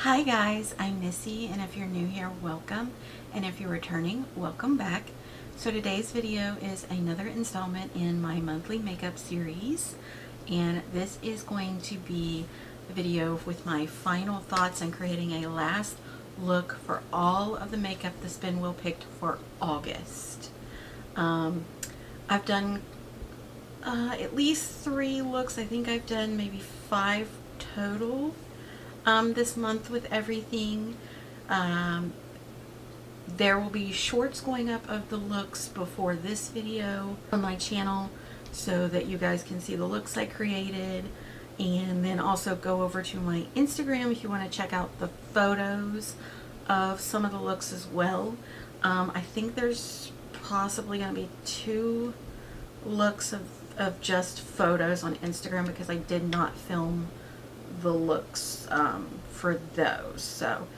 Hi guys, I'm Missy, and if you're new here, welcome, and if you're returning, welcome back. So today's video is another installment in my monthly makeup series, and this is going to be a video with my final thoughts on creating a last look for all of the makeup the spin wheel picked for August. I've done at least 3 looks. I think I've done maybe 5 total this month with everything. There will be shorts going up of the looks before this video on my channel so that you guys can see the looks I created, and then also go over to my Instagram if you want to check out the photos of some of the looks as well. I think there's possibly going to be 2 looks of just photos on Instagram because I did not film the looks for those. So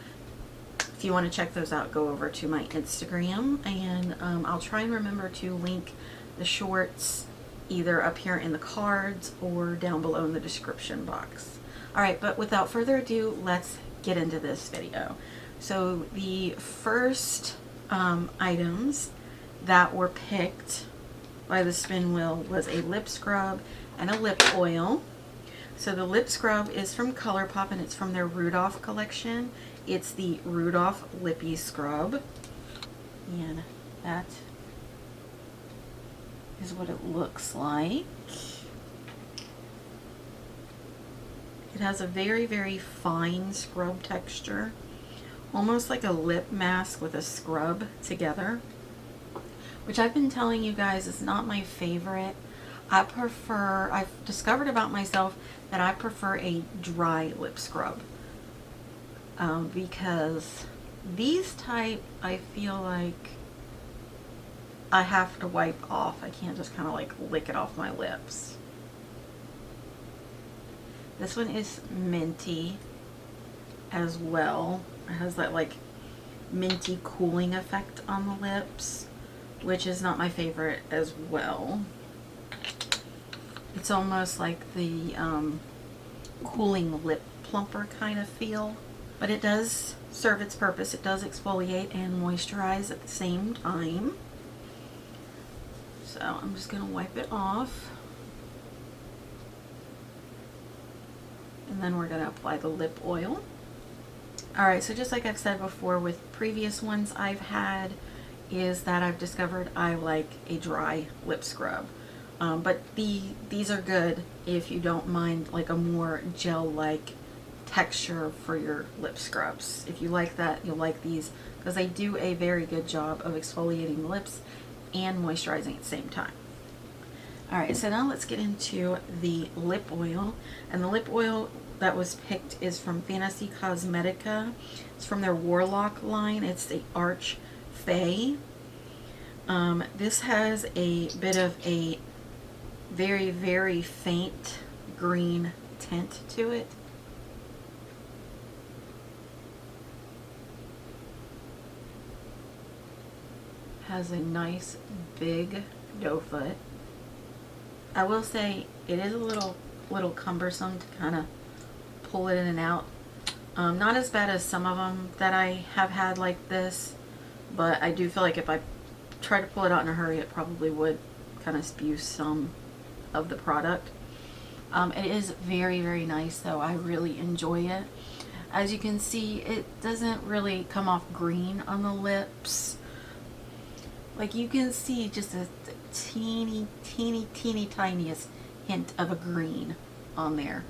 if you want to check those out, go over to my Instagram, and I'll try and remember to link the shorts either up here in the cards or down below in the description box. Alright, but without further ado, let's get into this video. So the first items that were picked by the spin wheel was a lip scrub and a lip oil. So the lip scrub is from ColourPop, and it's from their Rudolph collection. It's the Rudolph Lippy Scrub, and that is what it looks like. It has a very, very fine scrub texture, almost like a lip mask with a scrub together, which I've been telling you guys is not my favorite. I've discovered about myself that I prefer a dry lip scrub because these type, I feel like I have to wipe off. I can't just kind of like lick it off my lips. This one is minty as well. It has that like minty cooling effect on the lips, which is not my favorite as well. It's almost like the cooling lip plumper kind of feel, but it does serve its purpose. It does exfoliate and moisturize at the same time. So I'm just going to wipe it off, and then we're going to apply the lip oil. Alright, so just like I've said before with previous ones I've had, is that I've discovered I like a dry lip scrub. But these are good if you don't mind like a more gel-like texture for your lip scrubs. If you like that, you'll like these because they do a very good job of exfoliating the lips and moisturizing at the same time. Alright, so now let's get into the lip oil. And the lip oil that was picked is from Fantasy Cosmetica. It's from their Warlock line. It's the Arch Fay. This has a bit of a very, very faint green tint to it. Has a nice big doe foot. I will say it is a little cumbersome to kind of pull it in and out. Not as bad as some of them that I have had like this, but I do feel like if I try to pull it out in a hurry, it probably would kind of spew some of the product. It is very, very nice though. I really enjoy it. As you can see, it doesn't really come off green on the lips. Like you can see just a teeny tiniest hint of a green on there,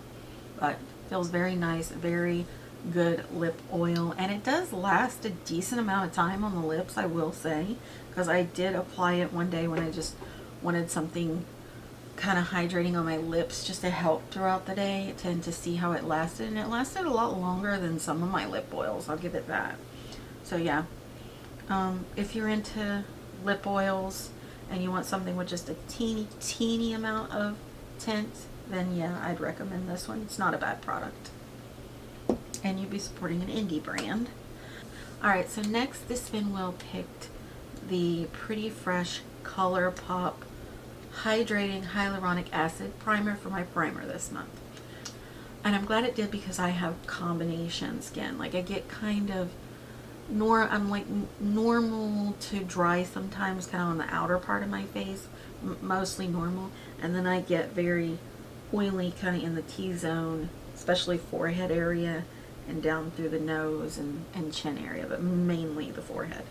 but feels very nice, very good lip oil, and it does last a decent amount of time on the lips, I will say, because I did apply it one day when I just wanted something kind of hydrating on my lips just to help throughout the day to see how it lasted, and it lasted a lot longer than some of my lip oils, I'll give it that. So yeah, if you're into lip oils and you want something with just a teeny amount of tint, then yeah, I'd recommend this one. It's not a bad product, and you'd be supporting an indie brand. Alright, so next the spin wheel picked the Pretty Fresh ColourPop Hydrating Hyaluronic Acid Primer for my primer this month. And I'm glad it did because I have combination skin. Like I get kind of I'm like normal to dry sometimes, kind of on the outer part of my face, mostly normal, and then I get very oily kind of in the T-zone, especially forehead area and down through the nose and chin area, but mainly the forehead.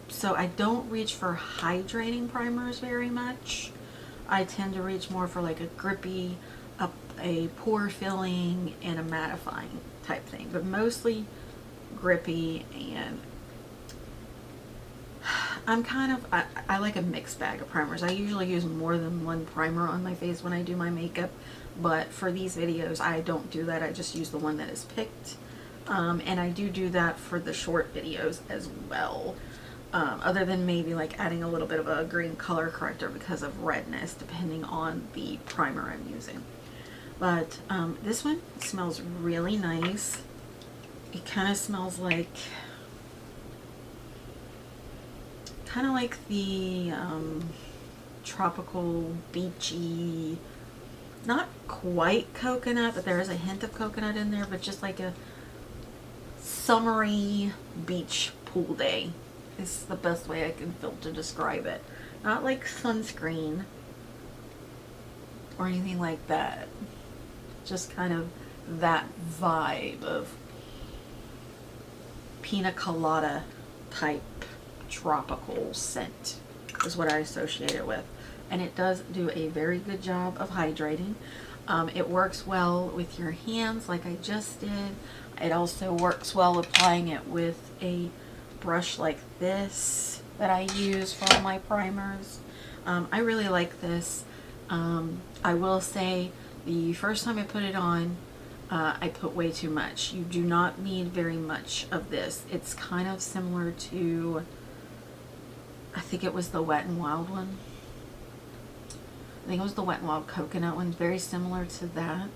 So I don't reach for hydrating primers very much. I tend to reach more for like a grippy, a pore filling, and a mattifying type thing, but mostly grippy. And I'm kind of, I like a mixed bag of primers. I usually use more than one primer on my face when I do my makeup, but for these videos I don't do that. I just use the one that is picked, and I do that for the short videos as well, other than maybe like adding a little bit of a green color corrector because of redness depending on the primer I'm using. But this one smells really nice. It kind of smells like, the tropical, beachy, not quite coconut, but there is a hint of coconut in there, but just like a summery beach pool day is the best way I can feel to describe it. Not like sunscreen or anything like that. Just kind of that vibe of pina colada type tropical scent is what I associate it with. And it does do a very good job of hydrating. It works well with your hands like I just did. It also works well applying it with a brush like this that I use for all my primers. I really like this. I will say the first time I put it on, I put way too much. You do not need very much of this. It's kind of similar to, I think it was the Wet n Wild one. I think it was the Wet n Wild coconut one. Very similar to that.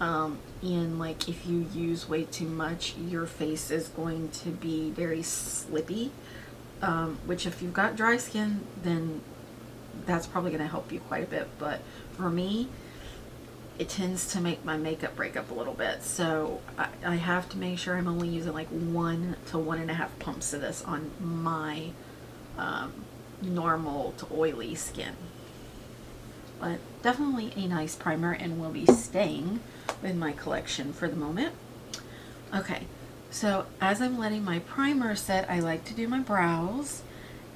And like if you use way too much, your face is going to be very slippy. Which if you've got dry skin, then that's probably going to help you quite a bit. But for me, it tends to make my makeup break up a little bit. So I have to make sure I'm only using like 1 to 1.5 pumps of this on my normal to oily skin. But definitely a nice primer and will be staying in my collection for the moment. Okay, so as I'm letting my primer set, I like to do my brows.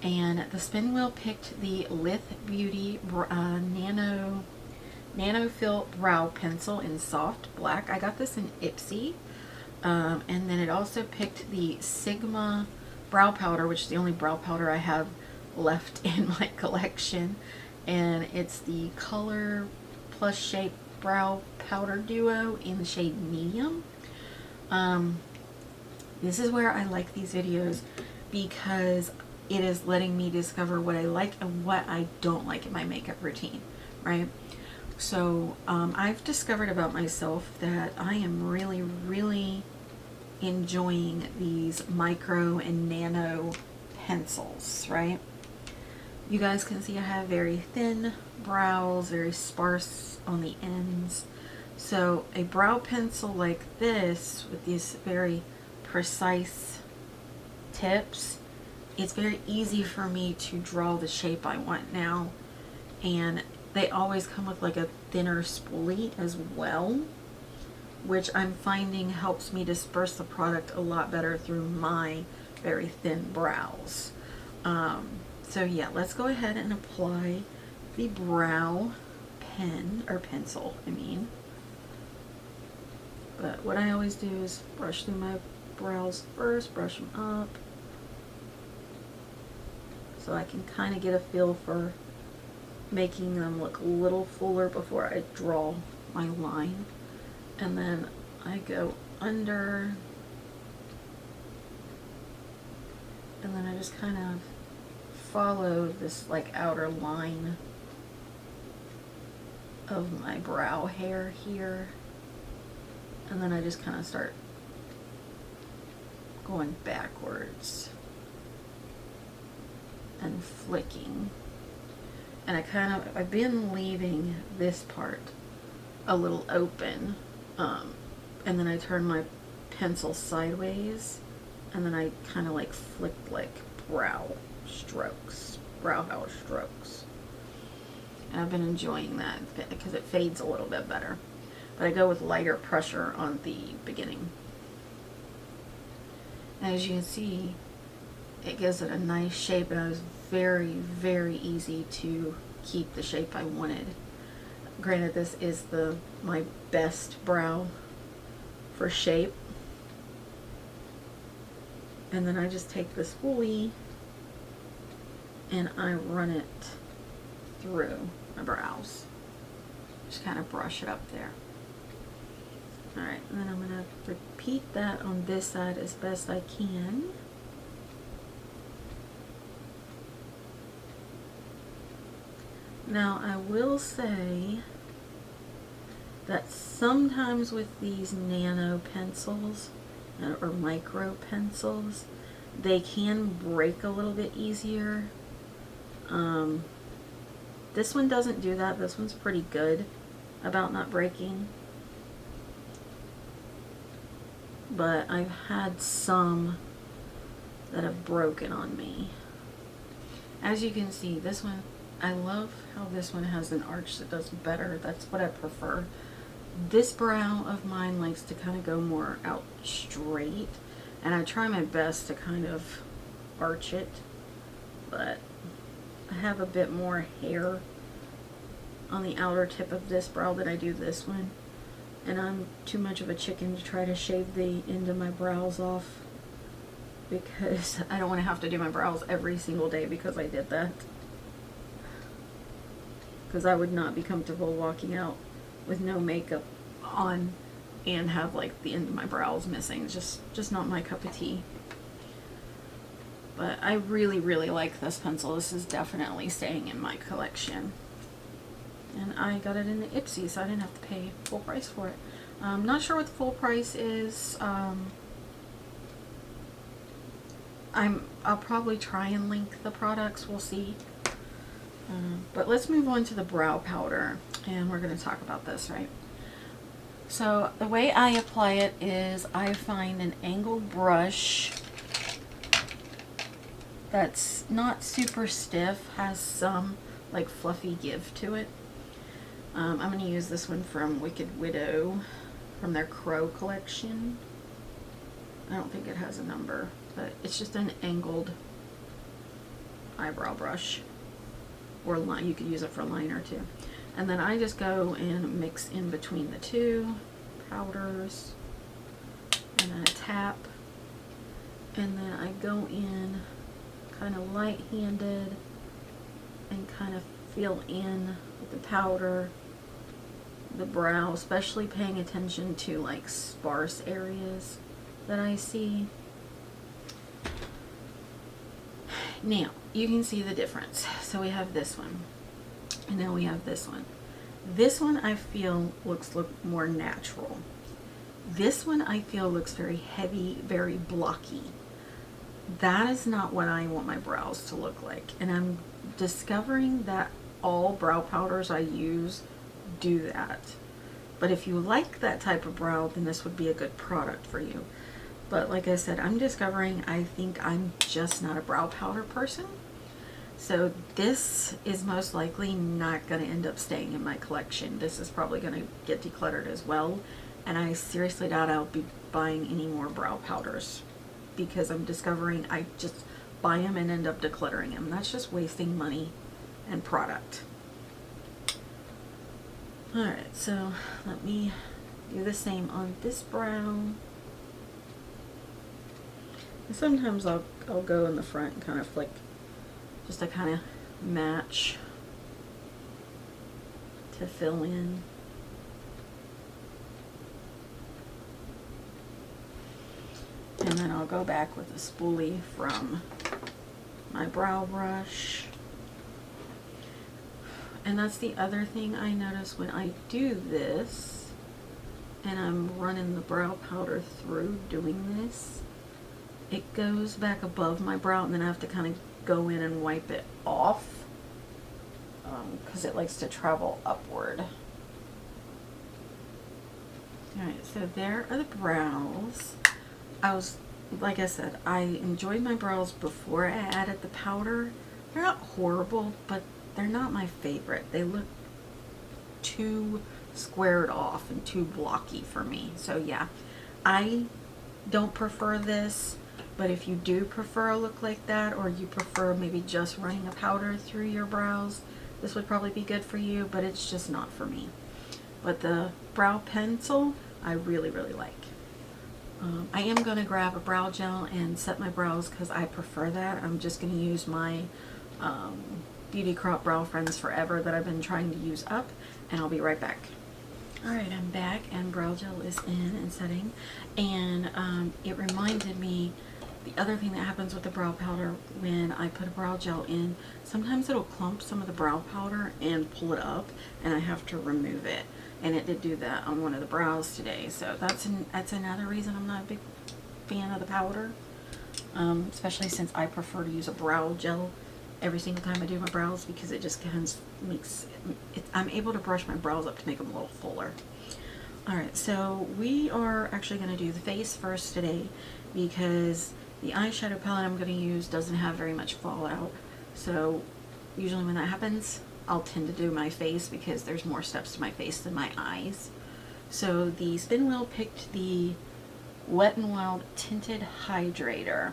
And the spin wheel picked the Lith Beauty Nano Fill Brow Pencil in soft black. I got this in Ipsy. And then it also picked the Sigma brow powder, which is the only brow powder I have left in my collection. And it's the Color Plus Shape Brow Powder Duo in the shade Medium. This is where I like these videos because it is letting me discover what I like and what I don't like in my makeup routine, right? So I've discovered about myself that I am really, really enjoying these micro and nano pencils, right? You guys can see I have very thin brows, very sparse on the ends. So a brow pencil like this with these very precise tips, it's very easy for me to draw the shape I want now. And they always come with like a thinner spoolie as well, which I'm finding helps me disperse the product a lot better through my very thin brows. So yeah, let's go ahead and apply the brow pencil, I mean. But what I always do is brush through my brows first, brush them up, so I can kind of get a feel for making them look a little fuller before I draw my line. And then I go under, and then I just kind of follow this like outer line of my brow hair here, and then I just kind of start going backwards and flicking. And I've been leaving this part a little open And then I turn my pencil sideways, and then I kind of like flick like brow house strokes. And I've been enjoying that because it fades a little bit better. But I go with lighter pressure on the beginning. And as you can see, it gives it a nice shape, and it was very, very easy to keep the shape I wanted. Granted, this is my best brow for shape. And then I just take this spoolie and I run it through my brows. Just kind of brush it up there. Alright, and then I'm going to repeat that on this side as best I can. Now I will say that sometimes with these nano pencils or micro pencils, they can break a little bit easier. This one doesn't do that. This one's pretty good about not breaking. But I've had some that have broken on me. As you can see, this one, I love how this one has an arch that does better. That's what I prefer. This brow of mine likes to kind of go more out straight, and I try my best to kind of arch it, but I have a bit more hair on the outer tip of this brow than I do this one, and I'm too much of a chicken to try to shave the end of my brows off, because I don't want to have to do my brows every single day because I did that. Because I would not be comfortable walking out with no makeup on and have like the end of my brows missing. Just not my cup of tea. But I really, really like this pencil. This is definitely staying in my collection. And I got it in the Ipsy, so I didn't have to pay full price for it. I'm not sure what the full price is. I'll probably try and link the products. We'll see. But let's move on to the brow powder, and we're going to talk about this, right? So the way I apply it is I find an angled brush that's not super stiff, has some like fluffy give to it. I'm going to use this one from Wicked Widow, from their Crow collection. I don't think it has a number, but it's just an angled eyebrow brush. Or line, you could use it for liner too. And then I just go and mix in between the two powders, and I tap, and then I go in kind of light-handed and kind of feel in with the powder the brow, especially paying attention to like sparse areas that I see. Now, you can see the difference. So we have this one, and now we have this one. This one I feel looks more natural. This one I feel looks very heavy, very blocky. That is not what I want my brows to look like. And I'm discovering that all brow powders I use do that. But if you like that type of brow, then this would be a good product for you. But like I said, I'm discovering I think I'm just not a brow powder person. So this is most likely not going to end up staying in my collection. This is probably going to get decluttered as well. And I seriously doubt I'll be buying any more brow powders, because I'm discovering I just buy them and end up decluttering them. That's just wasting money and product. Alright, so let me do the same on this brow. And sometimes I'll go in the front and kind of flick, just to kind of match, to fill in. And then I'll go back with a spoolie from my brow brush. And that's the other thing I notice when I do this, and I'm running the brow powder through doing this, it goes back above my brow, and then I have to kind of go in and wipe it off, because it likes to travel upward. Alright, so there are the brows. Like I said, I enjoyed my brows before I added the powder. They're not horrible, but they're not my favorite. They look too squared off and too blocky for me. So yeah, I don't prefer this, but if you do prefer a look like that, or you prefer maybe just running a powder through your brows, this would probably be good for you, but it's just not for me. But the brow pencil, I really, really like. I am going to grab a brow gel and set my brows because I prefer that. I'm just going to use my Beauty Crop Brow Friends Forever that I've been trying to use up, and I'll be right back. Alright, I'm back and brow gel is in and setting, and it reminded me the other thing that happens with the brow powder when I put a brow gel in, sometimes it'll clump some of the brow powder and pull it up, and I have to remove it. And it did do that on one of the brows today, so that's another reason I'm not a big fan of the powder, especially since I prefer to use a brow gel every single time I do my brows, because it just kind of makes it, I'm able to brush my brows up to make them a little fuller. Alright, so we are actually going to do the face first today, because the eyeshadow palette I'm going to use doesn't have very much fallout, so usually when that happens, I'll tend to do my face because there's more steps to my face than my eyes. So the spin wheel picked the Wet n Wild Tinted Hydrator,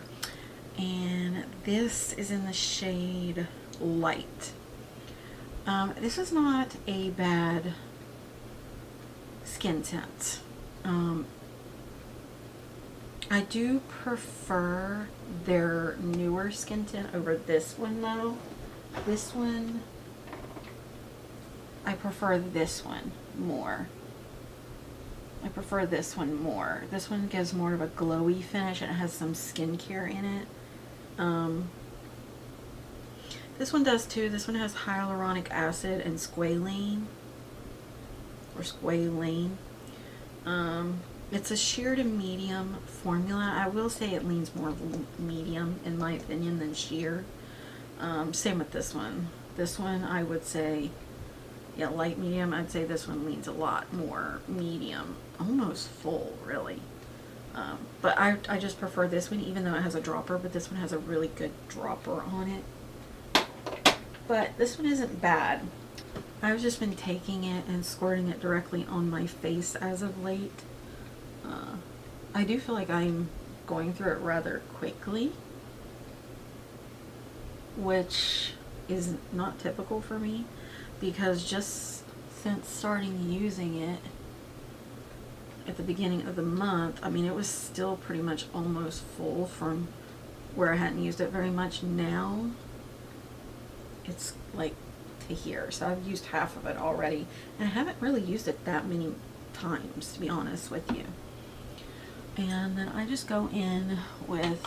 and this is in the shade Light. This is not a bad skin tint. I do prefer their newer skin tint over this one though. This one, I prefer this one more. I prefer this one more. This one gives more of a glowy finish and it has some skincare in it. This one does too. This one has hyaluronic acid and squalane. Or squalane. It's a sheer to medium formula. I will say it leans more medium in my opinion than sheer. Same with this one. This one I would say, yeah, light medium. I'd say this one leans a lot more medium, almost full really. But I just prefer this one, even though it has a dropper, but this one has a really good dropper on it. But this one isn't bad. I've just been taking it and squirting it directly on my face as of late. I do feel like I'm going through it rather quickly, which is not typical for me, because just since starting using it at the beginning of the month, I mean, it was still pretty much almost full from where I hadn't used it very much. Now it's like to here, so I've used half of it already, and I haven't really used it that many times, to be honest with you. And then I just go in with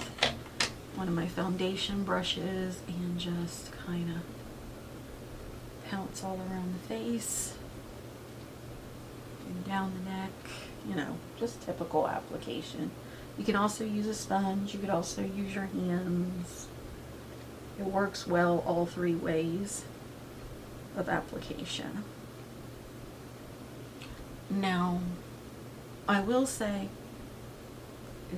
one of my foundation brushes and just kind of pounce all around the face and down the neck, you know, just typical application. You can also use a sponge, you could also use your hands. It works well all three ways of application. Now, I will say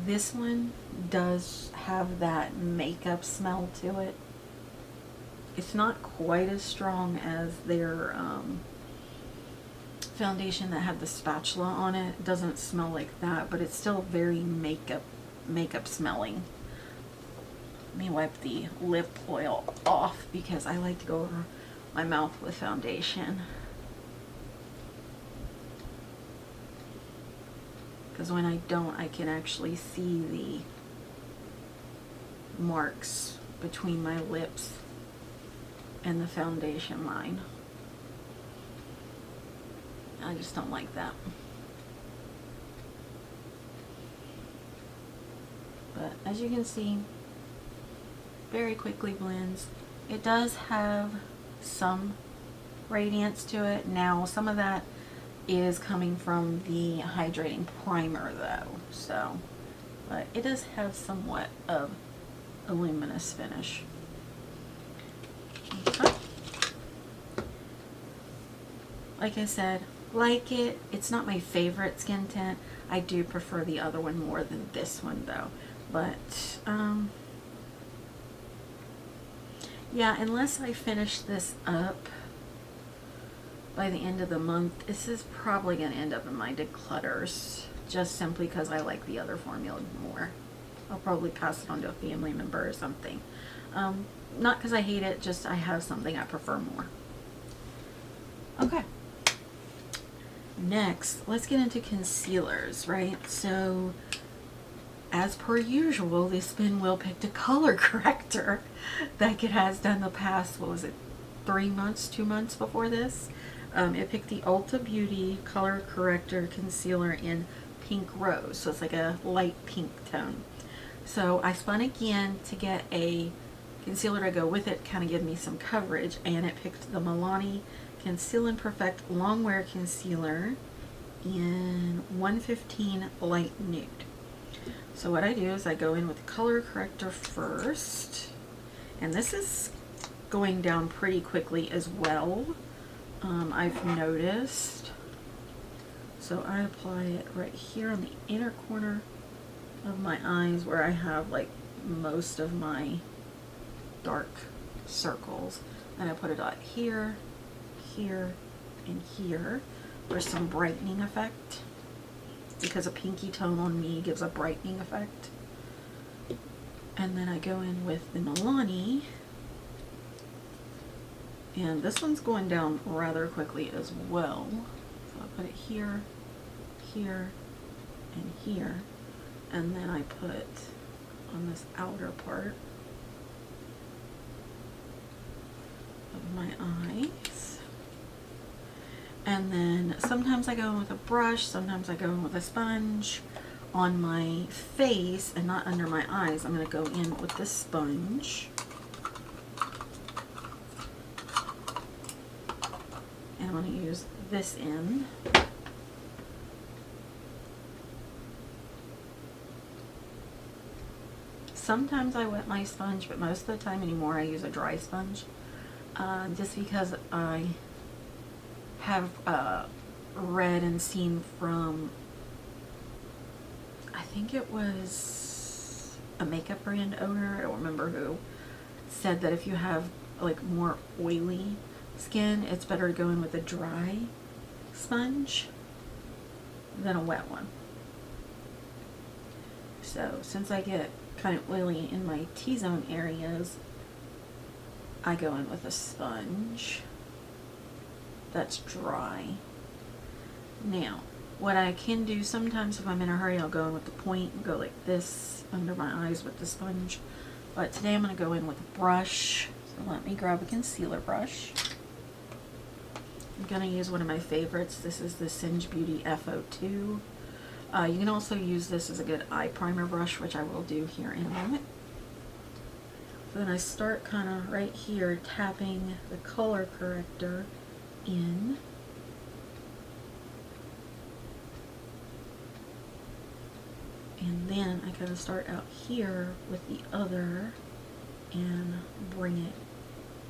this one does have that makeup smell to it. It's not quite as strong as their foundation that had the spatula on it. It doesn't smell like that, but it's still very makeup smelling. Let me wipe the lip oil off because I like to go over my mouth with foundation. Because when I don't, I can actually see the marks between my lips and the foundation line. I just don't like that. But as you can see, very quickly blends. It does have some radiance to it. Now, some of that is coming from the hydrating primer though, so, but it does have somewhat of a luminous finish. Okay. Like I said, like it. It's not my favorite skin tint. I do prefer the other one more than this one though. But yeah, unless I finish this up by the end of the month, this is probably going to end up in my declutters, just simply because I like the other formula more. I'll probably pass it on to a family member or something. Not because I hate it, just I have something I prefer more. Okay. Next, let's get into concealers, right? So, as per usual, this spin wheel picked a color corrector like it has done the past, what was it, 3 months, 2 months before this? It picked the Ulta Beauty Color Corrector Concealer in Pink Rose, so it's like a light pink tone. So I spun again to get a concealer to go with it, kind of give me some coverage, and it picked the Milani Conceal and Perfect Longwear Concealer in 115 Light Nude. So what I do is I go in with the color corrector first, and this is going down pretty quickly as well. I've noticed. So I apply it right here on the inner corner of my eyes where I have like most of my dark circles. And I put it out here, here, and here for some brightening effect, because a pinky tone on me gives a brightening effect. And then I go in with the Milani, and this one's going down rather quickly as well. So I put it here, here, and here, and then I put on this outer part of my eyes. And then sometimes I go in with a brush, sometimes I go in with a sponge. On my face and not under my eyes, I'm going to go in with this sponge. And I'm going to use this end. Sometimes I wet my sponge, but most of the time anymore I use a dry sponge. Just because I have read and seen from, I think it was a makeup brand owner, I don't remember who, said that if you have like more oily skin, it's better to go in with a dry sponge than a wet one. So since I get kind of oily in my T-zone areas, I go in with a sponge that's dry. Now, what I can do sometimes if I'm in a hurry, I'll go in with the point and go like this under my eyes with the sponge. But today I'm going to go in with a brush. So let me grab a concealer brush. I'm going to use one of my favorites. This is the Singe Beauty FO2. You can also use this as a good eye primer brush, which I will do here in a moment. So then I start kind of right here tapping the color corrector in. And then I kind of start out here with the other and bring it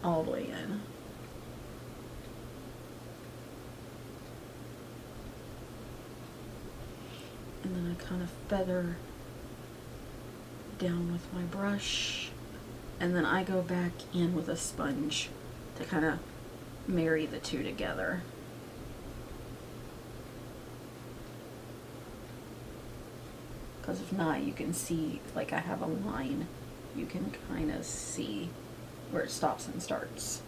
all the way in. And then I kind of feather down with my brush, and then I go back in with a sponge to kind of marry the two together. Because if not, you can see, like I have a line, you can kind of see where it stops and starts.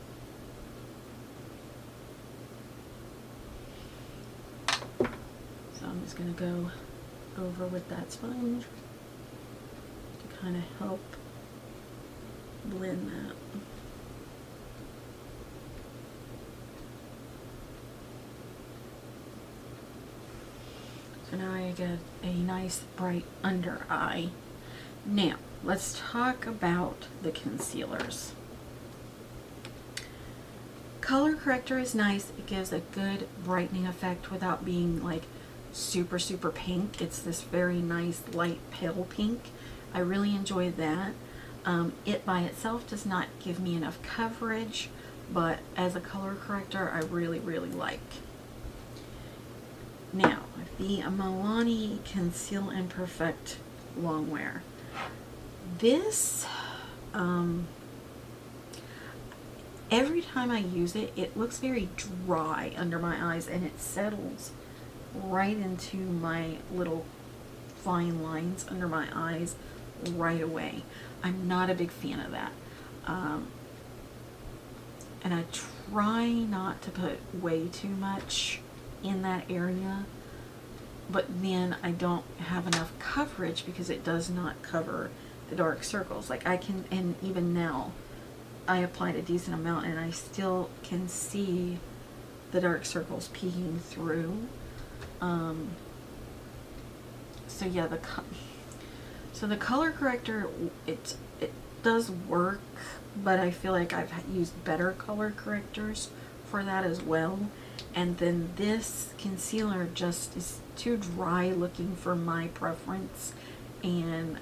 So I'm just going to go over with that sponge to kind of help blend that. So now I get a nice bright under eye. Now, let's talk about the concealers. Color corrector is nice. It gives a good brightening effect without being like super pink. It's this very nice light pale pink. I really enjoy that. It by itself does not give me enough coverage, but as a color corrector I really like. Now, the Milani Conceal and Perfect Longwear. This, every time I use it, it looks very dry under my eyes, and it settles right into my little fine lines under my eyes right away. I'm not a big fan of that. And I try not to put way too much in that area, but then I don't have enough coverage because it does not cover the dark circles. Like I can, and even now I applied a decent amount and I still can see the dark circles peeking through. So yeah, the color corrector, it does work, but I feel like I've used better color correctors for that as well. And then this concealer just is too dry looking for my preference, and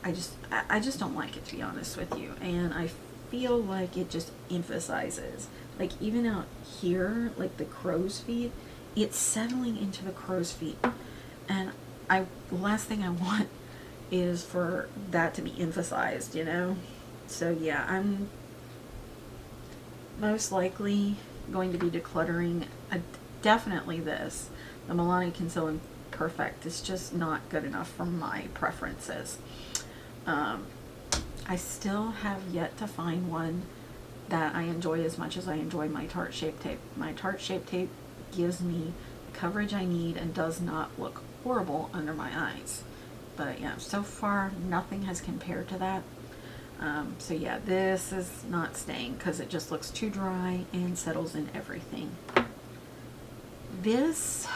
I just don't like it, to be honest with you. And I feel like it just emphasizes, like even out here, like the crow's feet, it's settling into the crow's feet, and the last thing I want is for that to be emphasized, you know? So yeah, I'm most likely going to be decluttering definitely this. The Milani Conceal and Perfect is just not good enough for my preferences. I still have yet to find one that I enjoy as much as I enjoy my Tarte Shape Tape. My Tarte Shape Tape gives me the coverage I need and does not look horrible under my eyes. But yeah, so far nothing has compared to that. So yeah, this is not staying because it just looks too dry and settles in everything. This,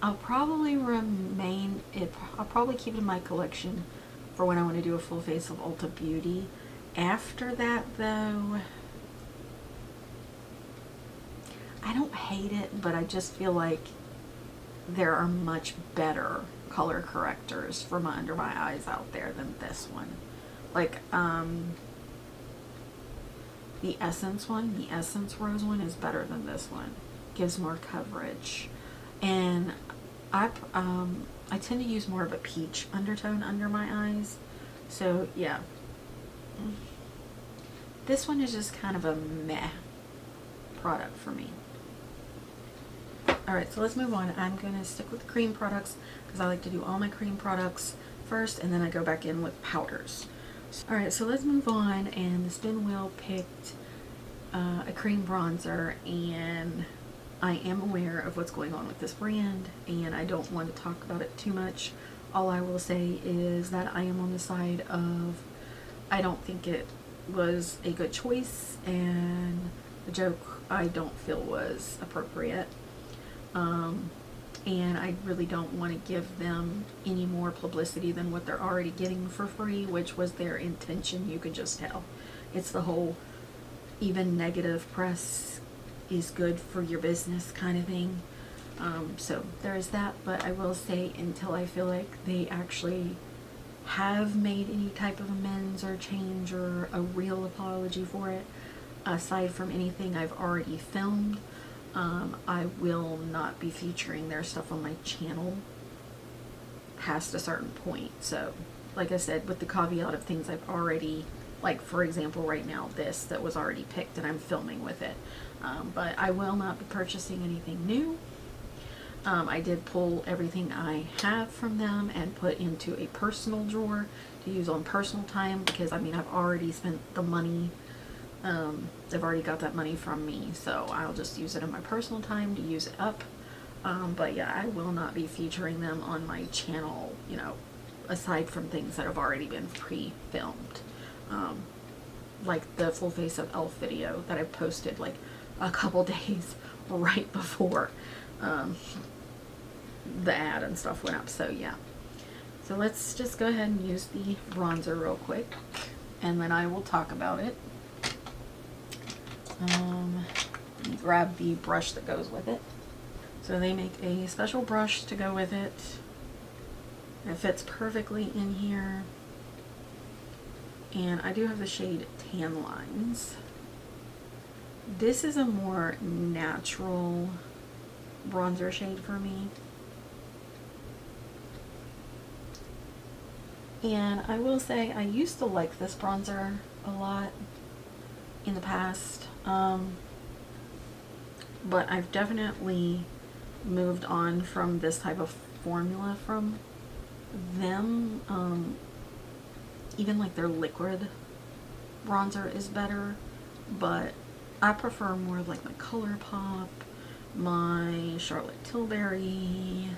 I'll probably I'll probably keep it in my collection for when I want to do a full face of Ulta Beauty. After that though, I don't hate it, but I just feel like there are much better color correctors for my under my eyes out there than this one. Like the Essence one, the Essence Rose one is better than this one. Gives more coverage, and I tend to use more of a peach undertone under my eyes. So yeah, this one is just kind of a meh product for me. Alright, so let's move on. I'm going to stick with cream products because I like to do all my cream products first, and then I go back in with powders. Alright, so let's move on, and the spin wheel picked a cream bronzer, and I am aware of what's going on with this brand, and I don't want to talk about it too much. All I will say is that I am on the side of I don't think it was a good choice, and the joke I don't feel was appropriate. And I really don't want to give them any more publicity than what they're already getting for free, which was their intention. You could just tell. It's the whole even negative press is good for your business kind of thing. So there is that, but I will say until I feel like they actually have made any type of amends or change or a real apology for it, aside from anything I've already filmed, I will not be featuring their stuff on my channel past a certain point. So, like I said, with the caveat of things I've already, like for example right now, this that was already picked and I'm filming with it. But I will not be purchasing anything new. I did pull everything I have from them and put into a personal drawer to use on personal time, because I mean I've already spent the money. They've already got that money from me, so I'll just use it in my personal time to use it up. But yeah, I will not be featuring them on my channel, you know, aside from things that have already been pre-filmed. Like the full face of e.l.f. video that I posted like a couple days right before the ad and stuff went up. So yeah, so let's just go ahead and use the bronzer real quick, and then I will talk about it. Grab the brush that goes with it. So they make a special brush to go with it. It fits perfectly in here. And I do have the shade Tan Lines. This is a more natural bronzer shade for me. And I will say I used to like this bronzer a lot in the past, but I've definitely moved on from this type of formula from them. Even like their liquid bronzer is better, but I prefer more of like my ColourPop, my Charlotte Tilbury,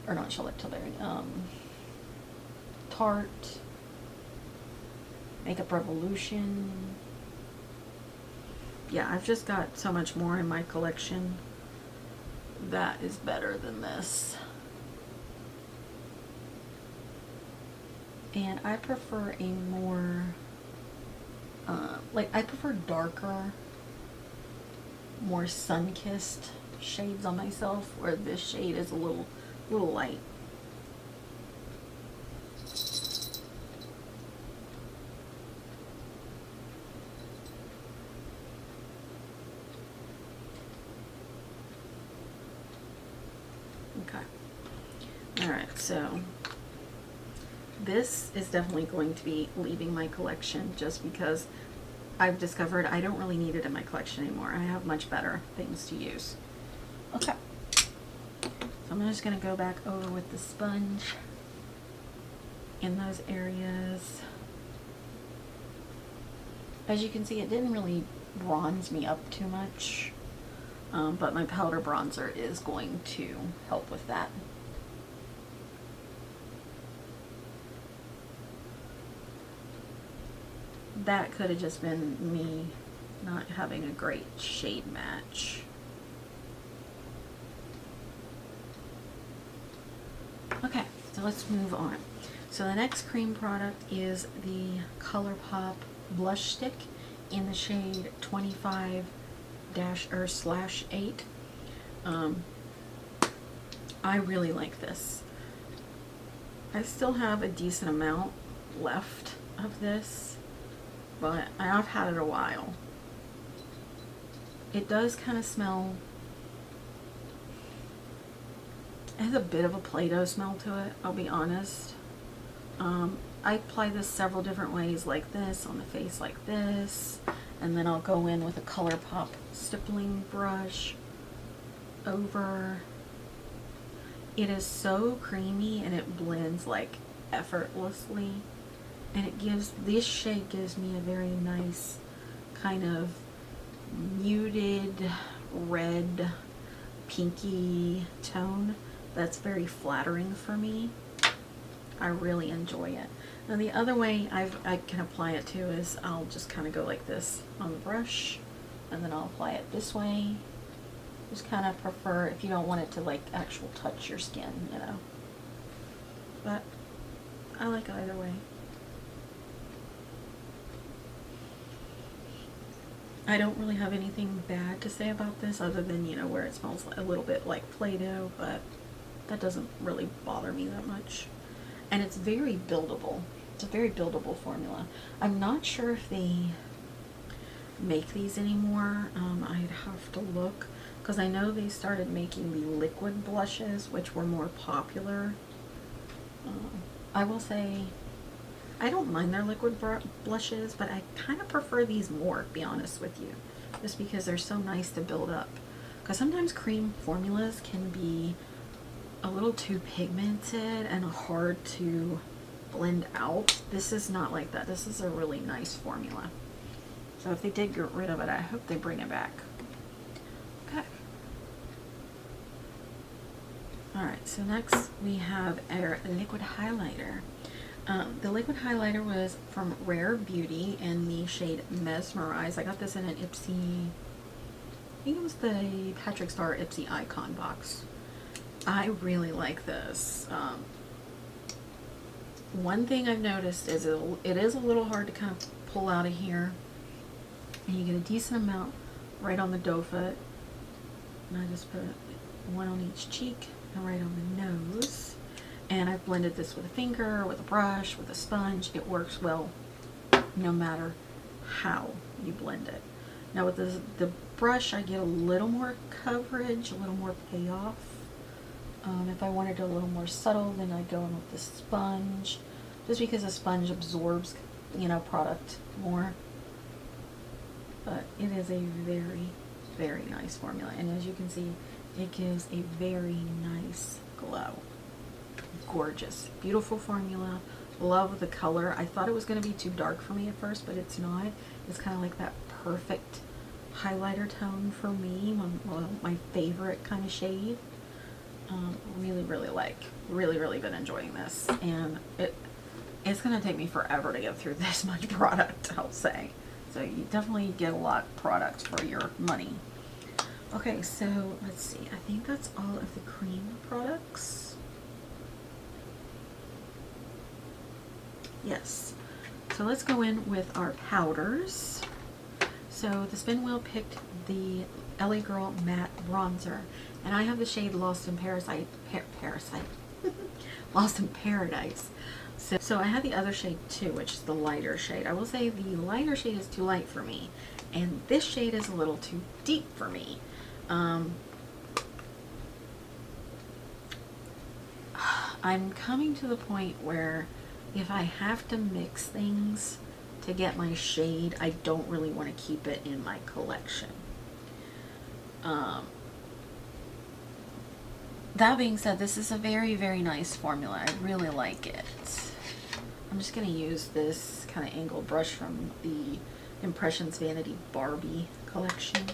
or not Charlotte Tilbury, Tarte, Makeup Revolution. Yeah, I've just got so much more in my collection that is better than this. And I prefer a more, I prefer darker, more sun-kissed shades on myself, where this shade is a little light. Alright, so this is definitely going to be leaving my collection just because I've discovered I don't really need it in my collection anymore. I have much better things to use. Okay, so I'm just going to go back over with the sponge in those areas. As you can see, it didn't really bronze me up too much, but my powder bronzer is going to help with that. That could have just been me not having a great shade match. Okay, so let's move on. So the next cream product is the ColourPop Blush Stick in the shade 25-/8. I really like this. I still have a decent amount left of this, but I've had it a while. It does kind of smell, it has a bit of a Play-Doh smell to it, I'll be honest. I apply this several different ways, like this, on the face like this, and then I'll go in with a ColourPop stippling brush over. It is so creamy and it blends like effortlessly. And it gives, this shade gives me a very nice kind of muted red pinky tone that's very flattering for me. I really enjoy it. Now the other way I can apply it too is I'll just kind of go like this on the brush, and then I'll apply it this way. Just kind of prefer if you don't want it to like actual touch your skin, you know. But I like either way. I don't really have anything bad to say about this other than, you know, where it smells a little bit like Play-Doh, but that doesn't really bother me that much. And it's very buildable. It's a very buildable formula. I'm not sure if they make these anymore. I'd have to look, because I know they started making the liquid blushes, which were more popular. I will say I don't mind their liquid blushes, but I kind of prefer these more, to be honest with you, just because they're so nice to build up. Because sometimes cream formulas can be a little too pigmented and hard to blend out. This is not like that. This is a really nice formula. So if they did get rid of it, I hope they bring it back. Okay. Alright, so next we have our liquid highlighter. The liquid highlighter was from Rare Beauty in the shade Mesmerize. I got this in an Ipsy, I think it was the Patrick Star Ipsy Icon box. I really like this. One thing I've noticed is it is a little hard to kind of pull out of here. And you get a decent amount right on the doe foot. And I just put one on each cheek and right on the nose. And I've blended this with a finger, with a brush, with a sponge. It works well no matter how you blend it. Now with the brush, I get a little more coverage, a little more payoff. If I wanted it a little more subtle, then I'd go in with the sponge, just because the sponge absorbs, you know, product more. But it is a very, very nice formula, and as you can see, it gives a very nice glow. Gorgeous, beautiful formula. Love the color. I thought it was going to be too dark for me at first, but it's not. It's kind of like that perfect highlighter tone for me, my favorite kind of shade. Really been enjoying this, and it's going to take me forever to get through this much product, I'll say. So you definitely get a lot of product for your money. Okay, so let's see. I think that's all of the cream products. Yes. So let's go in with our powders. So the spin wheel picked the LA Girl Matte Bronzer, and I have the shade Lost in Parasite. Lost in Paradise. So I had the other shade too, which is the lighter shade. I will say the lighter shade is too light for me, and this shade is a little too deep for me. I'm coming to the point where if I have to mix things to get my shade, I don't really want to keep it in my collection. That being said, this is a very, very nice formula. I really like it. I'm just going to use this kind of angled brush from the Impressions Vanity Barbie collection.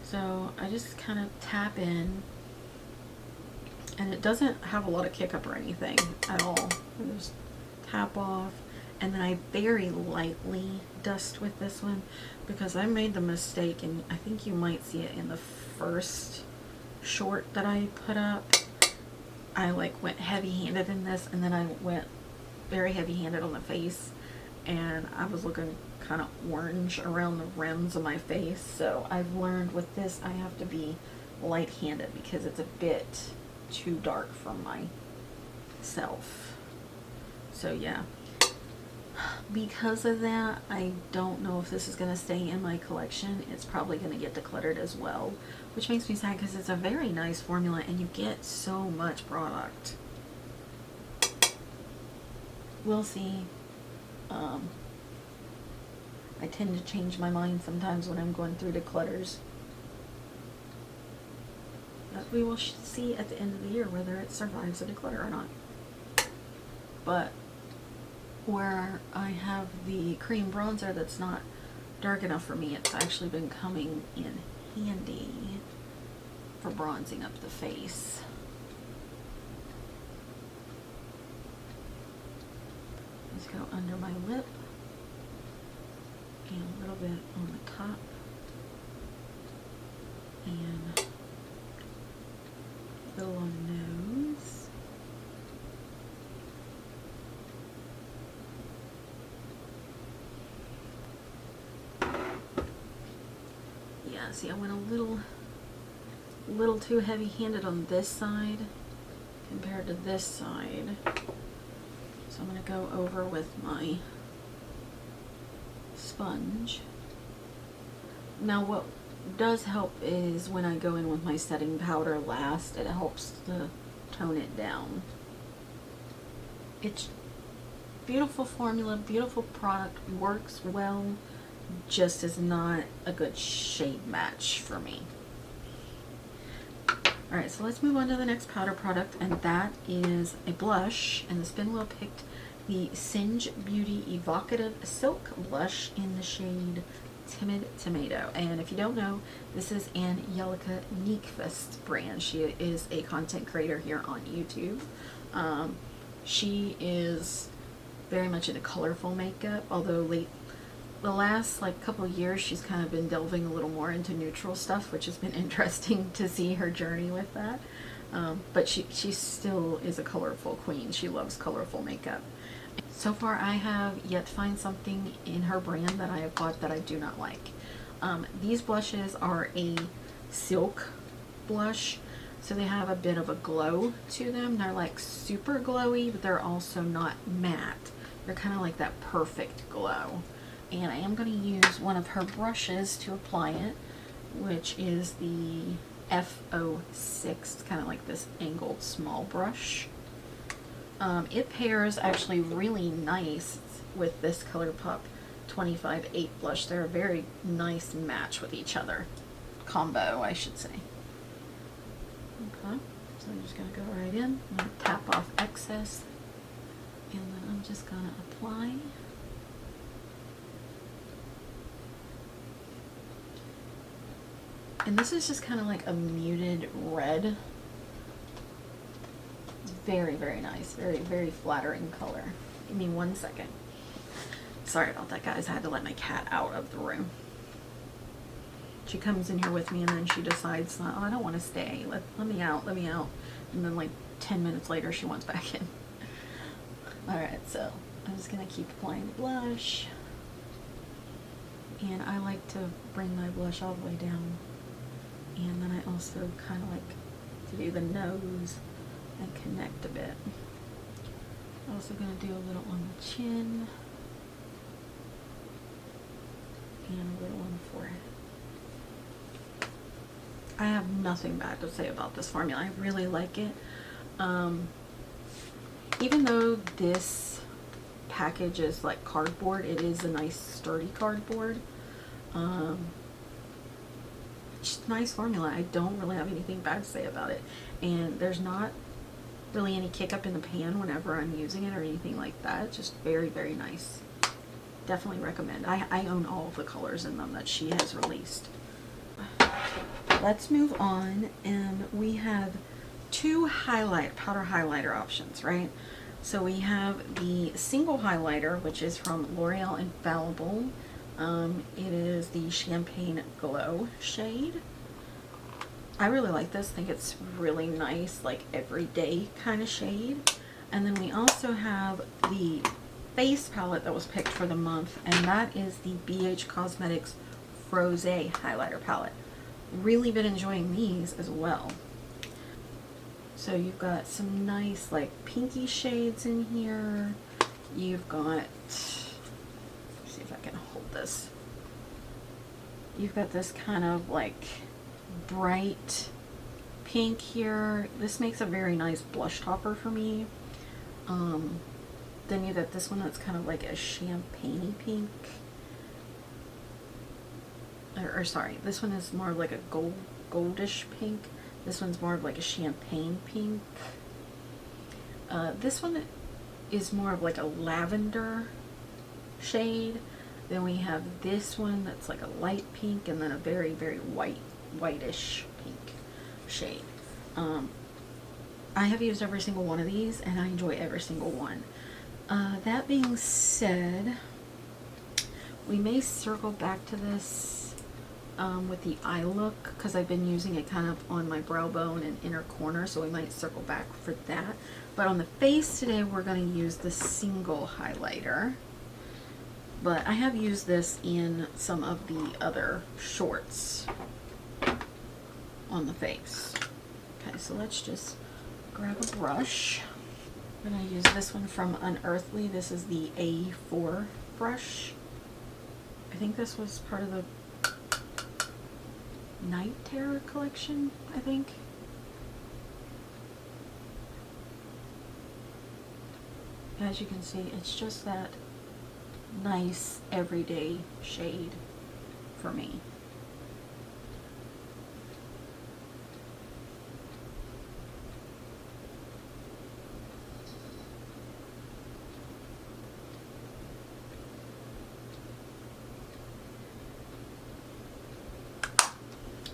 So I just kind of tap in, and it doesn't have a lot of kick up or anything at all. I just tap off, and then I very lightly dust with this one, because I made the mistake, and I think you might see it in the first short that I put up. I like went heavy-handed in this, and then I went very heavy-handed on the face, and I was looking kind of orange around the rims of my face. So I've learned with this I have to be light-handed because it's a bit too dark for myself. So yeah, because of that, I don't know if this is going to stay in my collection. It's probably going to get decluttered as well, which makes me sad because it's a very nice formula and you get so much product. We'll see. I tend to change my mind sometimes when I'm going through declutters. But we will see at the end of the year whether it survives a declutter or not. But where I have the cream bronzer that's not dark enough for me, it's actually been coming in handy for bronzing up the face. Let's go under my lip and a little bit on the top, and a little on the nose. Yeah, see, I went a little too heavy-handed on this side compared to this side. So I'm going to go over with my sponge. Now what does help is when I go in with my setting powder last, it helps to tone it down. It's beautiful formula, beautiful product, works well, just is not a good shade match for me. Alright, so let's move on to the next powder product, and that is a blush, and the spin wheel picked the Singe Beauty Evocative Silk Blush in the shade Timid Tomato. And if you don't know, this is an Yelika Nyqvist brand. She is a content creator here on YouTube. She is very much into colorful makeup, although the last couple of years she's kind of been delving a little more into neutral stuff, which has been interesting to see her journey with that. But she still is a colorful queen. She loves colorful makeup. So far I have yet to find something in her brand that I have bought that I do not like. These blushes are a silk blush, so they have a bit of a glow to them. They're like super glowy, but they're also not matte. They're kind of like that perfect glow. And I am going to use one of her brushes to apply it, which is the F06. It's kind of like this angled small brush. It pairs actually really nice with this ColourPop 25-8 blush. They're a very nice match with each other. Combo, I should say. Okay, so I'm just going to go right in. I'm going to tap off excess, and then I'm just going to apply. And this is just kind of like a muted red. Very, very nice. Very, very flattering color. Give me 1 second. Sorry about that, guys. I had to let my cat out of the room. She comes in here with me and then she decides, oh, I don't want to stay. Let me out, let me out. And then like 10 minutes later, she wants back in. Alright, so I'm just going to keep applying the blush. And I like to bring my blush all the way down. And then I also kind of like to do the nose and connect a bit. I'm also going to do a little on the chin and a little on the forehead. I have nothing bad to say about this formula. I really like it. Even though this package is like cardboard, it is a nice sturdy cardboard. Just nice formula. I don't really have anything bad to say about it. And there's not really any kick up in the pan whenever I'm using it or anything like that. It's just very, very nice. Definitely recommend. I own all of the colors in them that she has released. Let's move on, and we have two powder highlighter options, right? So we have the single highlighter, which is from L'Oreal Infallible. It is the Champagne Glow shade. I really like this. I think it's really nice, like everyday kind of shade. And then we also have the face palette that was picked for the month, and that is the BH Cosmetics Frose highlighter palette. Really been enjoying these as well. So you've got some nice like pinky shades in here. You've got, let's see if I can hold this. You've got this kind of like bright pink here. This makes a very nice blush topper for me. Then you got this one that's kind of like a champagne-y pink. Or sorry, this one is more like a goldish pink. This one's more of like a champagne pink. This one is more of like a lavender shade. Then we have this one that's like a light pink, and then a very, very whitish pink shade. I have used every single one of these, and I enjoy every single one. That being said, we may circle back to this with the eye look, because I've been using it kind of on my brow bone and inner corner, so we might circle back for that. But on the face today, we're going to use the single highlighter. But I have used this in some of the other shorts on the face. Okay, so let's just grab a brush. I'm going to use this one from Unearthly. This is the A4 brush. I think this was part of the Night Terror collection, I think. As you can see, it's just that nice everyday shade for me.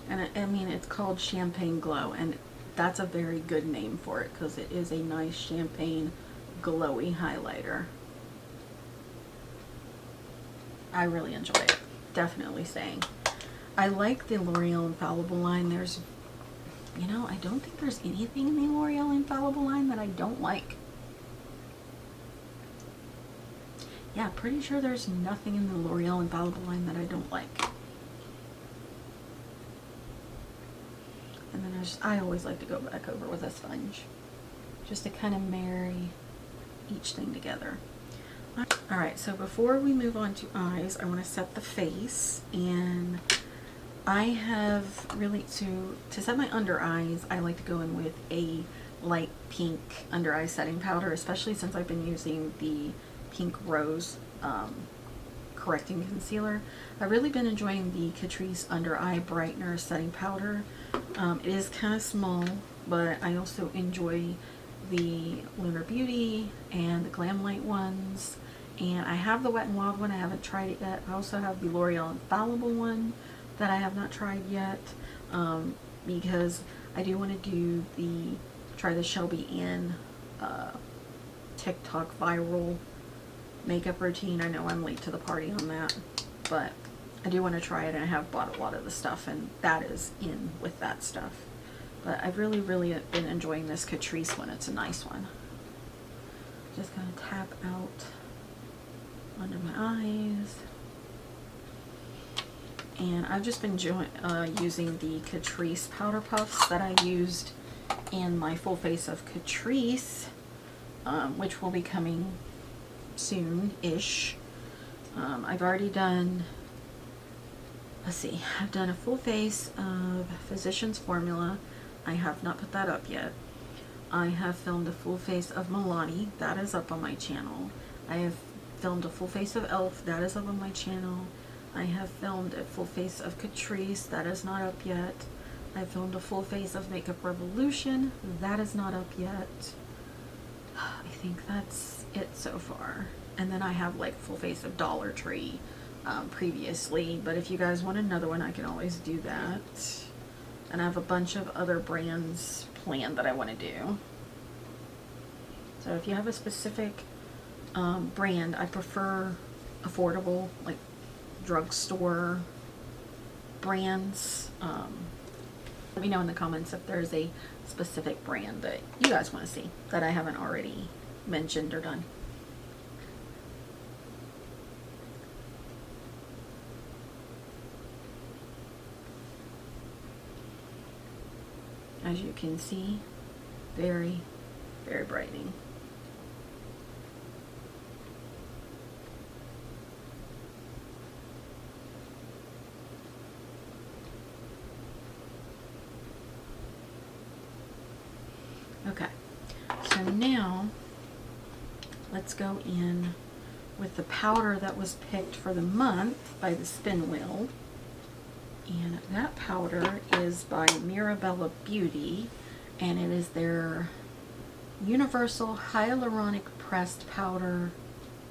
And I mean, it's called Champagne Glow, and that's a very good name for it because it is a nice champagne glowy highlighter. I really enjoy it. Definitely saying. I like the L'Oreal Infallible line. There's, you know, I don't think there's anything in the L'Oreal Infallible line that I don't like. Yeah, pretty sure there's nothing in the L'Oreal Infallible line that I don't like. And then I always like to go back over with a sponge, just to kind of marry each thing together. Alright, so before we move on to eyes, I want to set the face, and I have really, to set my under eyes, I like to go in with a light pink under eye setting powder, especially since I've been using the pink rose correcting concealer. I've really been enjoying the Catrice under eye brightener setting powder. It is kind of small, but I also enjoy the Lunar Beauty and the Glam Light ones, and I have the Wet n Wild one. I haven't tried it yet. I also have the L'Oreal Infallible one that I have not tried yet, because I do want to do try the Shelby Ann TikTok viral makeup routine. I know I'm late to the party on that, but I do want to try it, and I have bought a lot of the stuff, and that is in with that stuff. But I've really been enjoying this Catrice one. It's a nice one. Just gonna tap out under my eyes. And I've just been using the Catrice powder puffs that I used in my full face of Catrice, which will be coming soon-ish. I've already done, let's see, I've done a full face of Physicians Formula. I have not put that up yet. I have filmed a full face of Milani. That is up on my channel. I have filmed a full face of e.l.f. That is up on my channel. I have filmed a full face of Catrice. That is not up yet. I filmed a full face of Makeup Revolution. That is not up yet. I think that's it so far. And then I have like full face of Dollar Tree previously, but if you guys want another one, I can always do that. And I have a bunch of other brands planned that I want to do. So if you have a specific brand, I prefer affordable, like drugstore brands. Let me know in the comments if there's a specific brand that you guys want to see that I haven't already mentioned or done. As you can see, very, very brightening. Okay, so now let's go in with the powder that was picked for the month by the Spin Wheel. And that powder is by Mirabella Beauty, and it is their Universal Hyaluronic Pressed Powder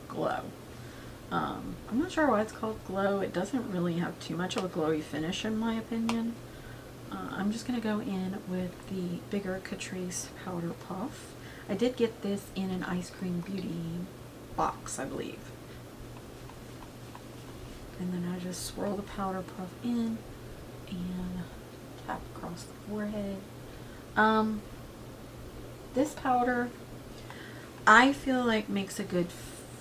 Glow. I'm not sure why it's called Glow. It doesn't really have too much of a glowy finish in my opinion. I'm just going to go in with the bigger Catrice Powder Puff. I did get this in an Ice Cream Beauty box, I believe. And then I just swirl the powder puff in and tap across the forehead. This powder, I feel like makes a good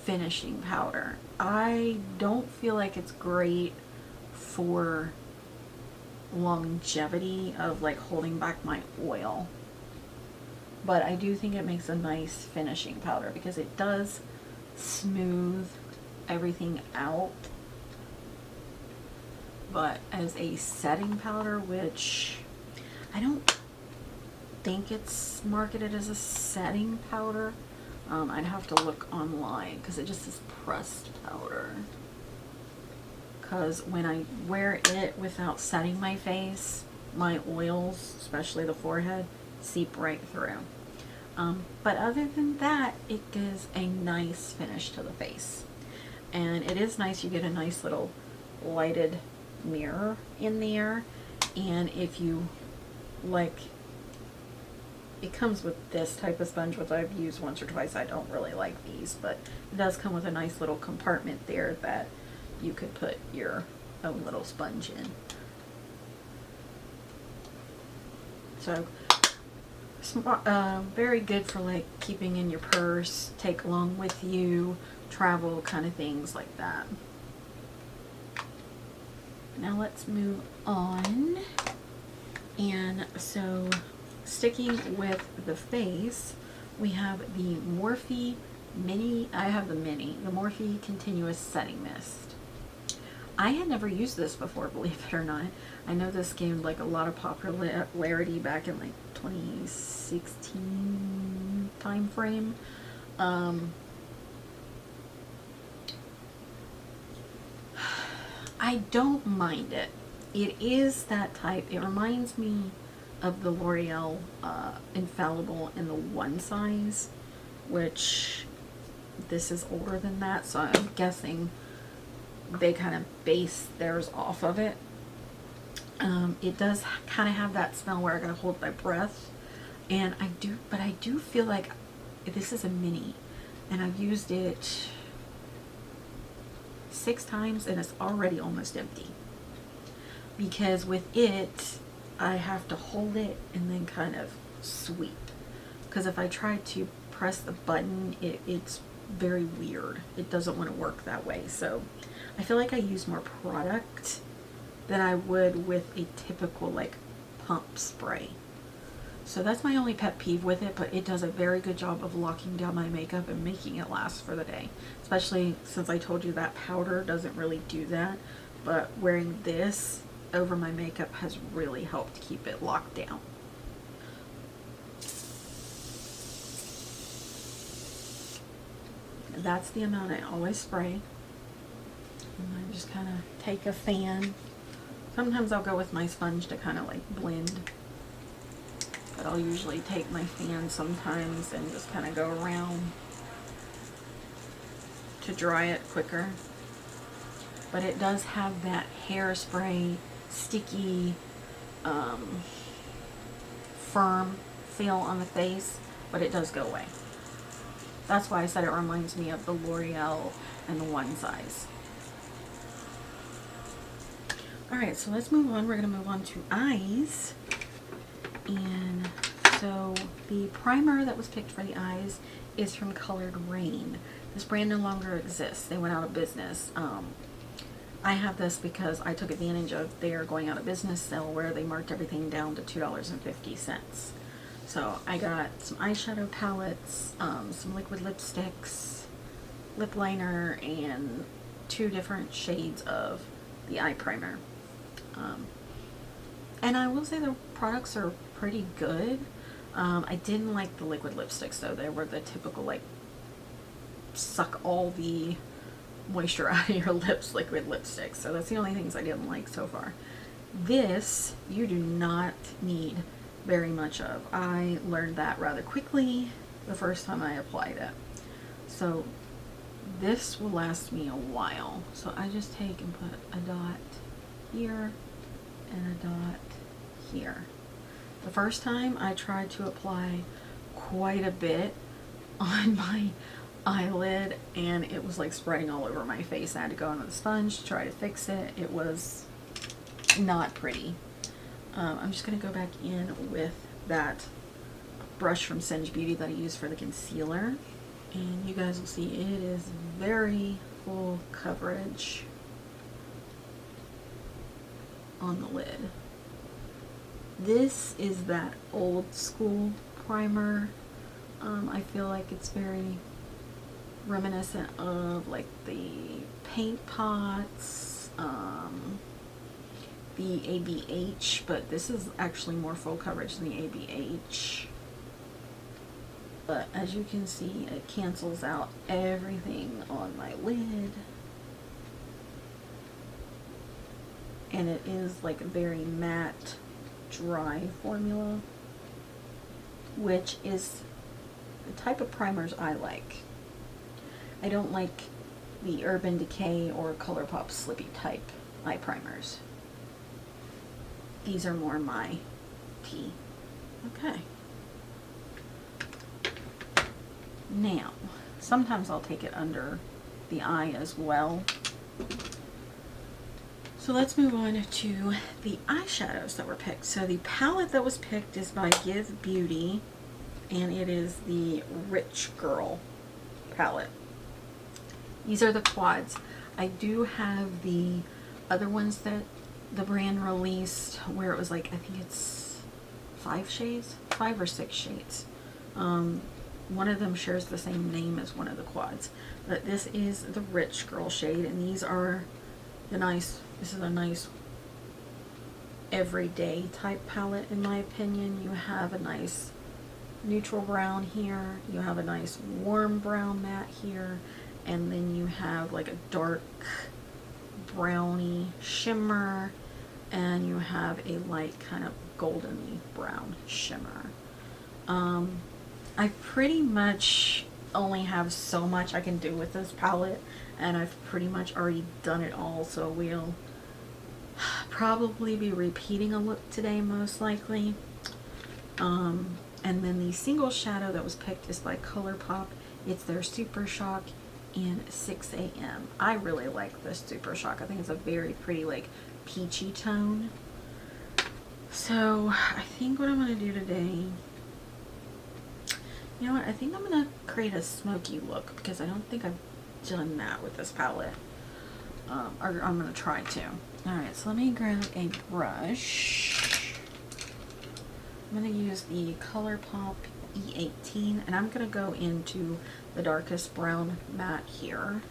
finishing powder. I don't feel like it's great for longevity of like holding back my oil, but I do think it makes a nice finishing powder because it does smooth everything out. But as a setting powder, which I don't think it's marketed as a setting powder, I'd have to look online because it just says pressed powder. Because when I wear it without setting my face, my oils, especially the forehead, seep right through. But other than that, it gives a nice finish to the face. And it is nice, you get a nice little lighted mirror in there. And if you like, it comes with this type of sponge, which I've used once or twice. I don't really like these, but it does come with a nice little compartment there that you could put your own little sponge in. So very good for like keeping in your purse, take along with you, travel kind of things like that. Now let's move on. And so sticking with the face, we have the Morphe Mini, I have the Mini, the Morphe Continuous Setting Mist. I had never used this before, believe it or not. I know this gained like a lot of popularity back in like 2016 time frame. I don't mind it. It is that type. It reminds me of the L'Oreal Infallible in the one size, which this is older than that, so I'm guessing they kind of base theirs off of it. It does kind of have that smell where I gotta hold my breath, and I do feel like this is a mini, and I've used it 6 times and it's already almost empty, because with it I have to hold it and then kind of sweep, because if I try to press the button, it's very weird. It doesn't want to work that way. So I feel like I use more product than I would with a typical like pump spray. So that's my only pet peeve with it, but it does a very good job of locking down my makeup and making it last for the day. Especially since I told you that powder doesn't really do that, but wearing this over my makeup has really helped keep it locked down. That's the amount I always spray. And I just kind of take a fan. Sometimes I'll go with my sponge to kind of like blend, but I'll usually take my fan sometimes and just kind of go around to dry it quicker. But it does have that hairspray, sticky, firm feel on the face, but it does go away. That's why I said it reminds me of the L'Oreal and the one size. Alright, so let's move on. We're going to move on to eyes. And so the primer that was picked for the eyes is from Colored Raine. This brand no longer exists. They went out of business. I have this because I took advantage of their going out of business sale where they marked everything down to $2.50. So I got some eyeshadow palettes, some liquid lipsticks, lip liner, and 2 different shades of the eye primer. And I will say the products are pretty good. I didn't like the liquid lipsticks though. They were the typical like suck all the moisture out of your lips liquid lipsticks. So that's the only things I didn't like so far. This you do not need very much of. I learned that rather quickly the first time I applied it. So this will last me a while. So I just take and put a dot here and a dot here. The first time I tried to apply quite a bit on my eyelid and it was like spreading all over my face. I had to go in with a sponge to try to fix it. It was not pretty. I'm just going to go back in with that brush from Singe Beauty that I used for the concealer. And you guys will see it is very full coverage on the lid. This is that old school primer. I feel like it's very reminiscent of like the paint pots, the ABH, but this is actually more full coverage than the ABH. But as you can see, it cancels out everything on my lid. And it is like a very matte, dry formula, which is the type of primers I like. I don't like the Urban Decay or ColourPop slippy type eye primers. These are more my tea. Okay. Now, sometimes I'll take it under the eye as well. So let's move on to the eyeshadows that were picked. So the palette that was picked is by Give Beauty, and it is the Rich Girl palette. These are the quads. I do have the other ones that the brand released where it was like, I think it's 5 shades, 5 or 6 shades. one of them shares the same name as one of the quads. But this is the Rich Girl shade, and these are the nice, this is a nice everyday type palette in my opinion. You have a nice neutral brown here, you have a nice warm brown matte here, and then you have like a dark browny shimmer, and you have a light kind of goldeny brown shimmer. I pretty much only have so much I can do with this palette, and I've pretty much already done it all, so we'll probably be repeating a look today most likely. And then the single shadow that was picked is by ColourPop. It's their Supershock in 6 AM. I really like this Supershock. I think it's a very pretty, like, peachy tone. So I think what I'm going to do today, you know what, I think I'm going to create a smoky look, because I don't think I've done that with this palette. Or I'm going to try to. Alright, so let me grab a brush. I'm going to use the ColourPop E18, and I'm going to go into the darkest brown matte here.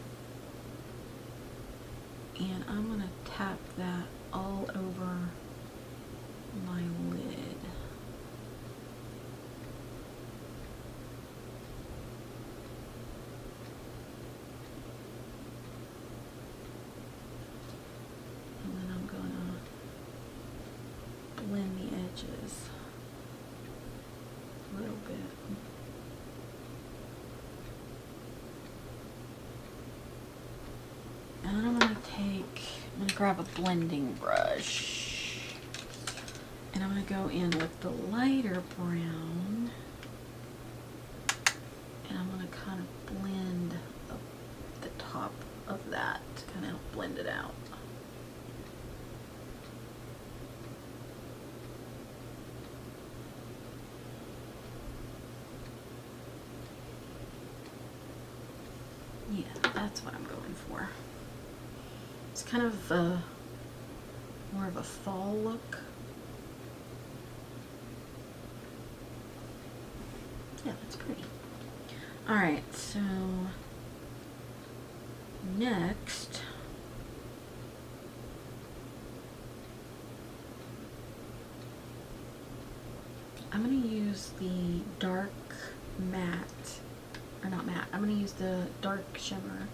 And I'm going to tap that all over my lid. And then I'm going to blend the edges a little bit. And then I'm going to grab a blending brush, and I'm going to go in with the lighter brown, and I'm going to kind of blend up the top of that to kind of blend it out. Yeah, that's what I'm going for. It's kind of more of a fall look. Yeah, that's pretty. Alright, so next I'm going to use the dark matte, or not matte, I'm going to use the dark shimmer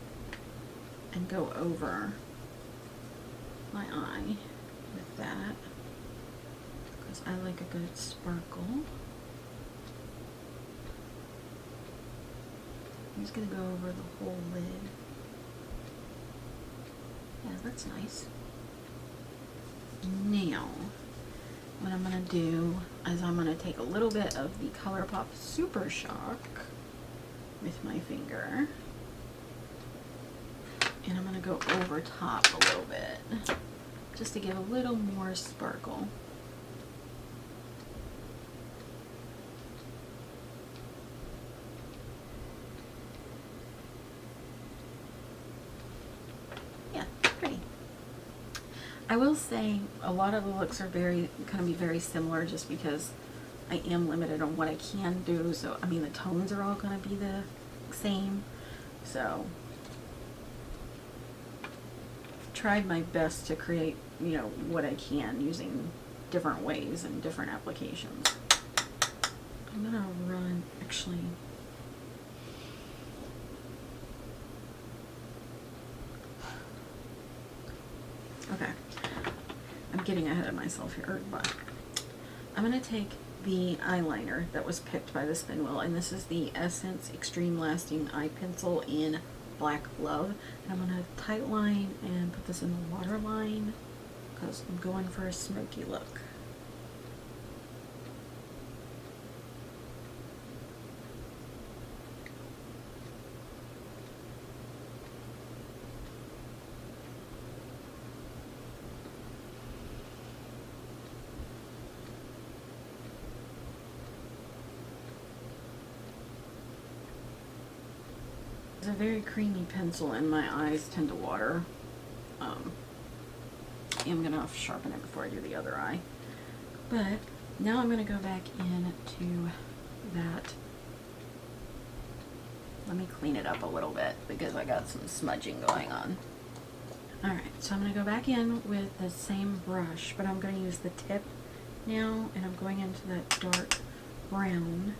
and go over my eye with that, because I like a good sparkle. I'm just going to go over the whole lid. Yeah, that's nice. Now, what I'm going to do is I'm going to take a little bit of the ColourPop Supershock with my finger, and I'm going to go over top a little bit just to give a little more sparkle. Yeah, pretty. I will say a lot of the looks are going to be very similar, just because I am limited on what I can do. So, I mean, the tones are all going to be the same. So, I've tried my best to create, you know, what I can using different ways and different applications. I'm going to run, actually, okay, I'm getting ahead of myself here, but I'm going to take the eyeliner that was picked by the spin wheel, and this is the Essence Extreme Lasting Eye Pencil in Black Love, and I'm going to tight line and put this in the waterline because I'm going for a smoky look. It's a very creamy pencil and my eyes tend to water. I'm going to sharpen it before I do the other eye. But now I'm going to go back into that Let me clean it up a little bit because I got some smudging going on. Alright, so I'm going to go back in with the same brush, but I'm going to use the tip now, and I'm going into that dark brown,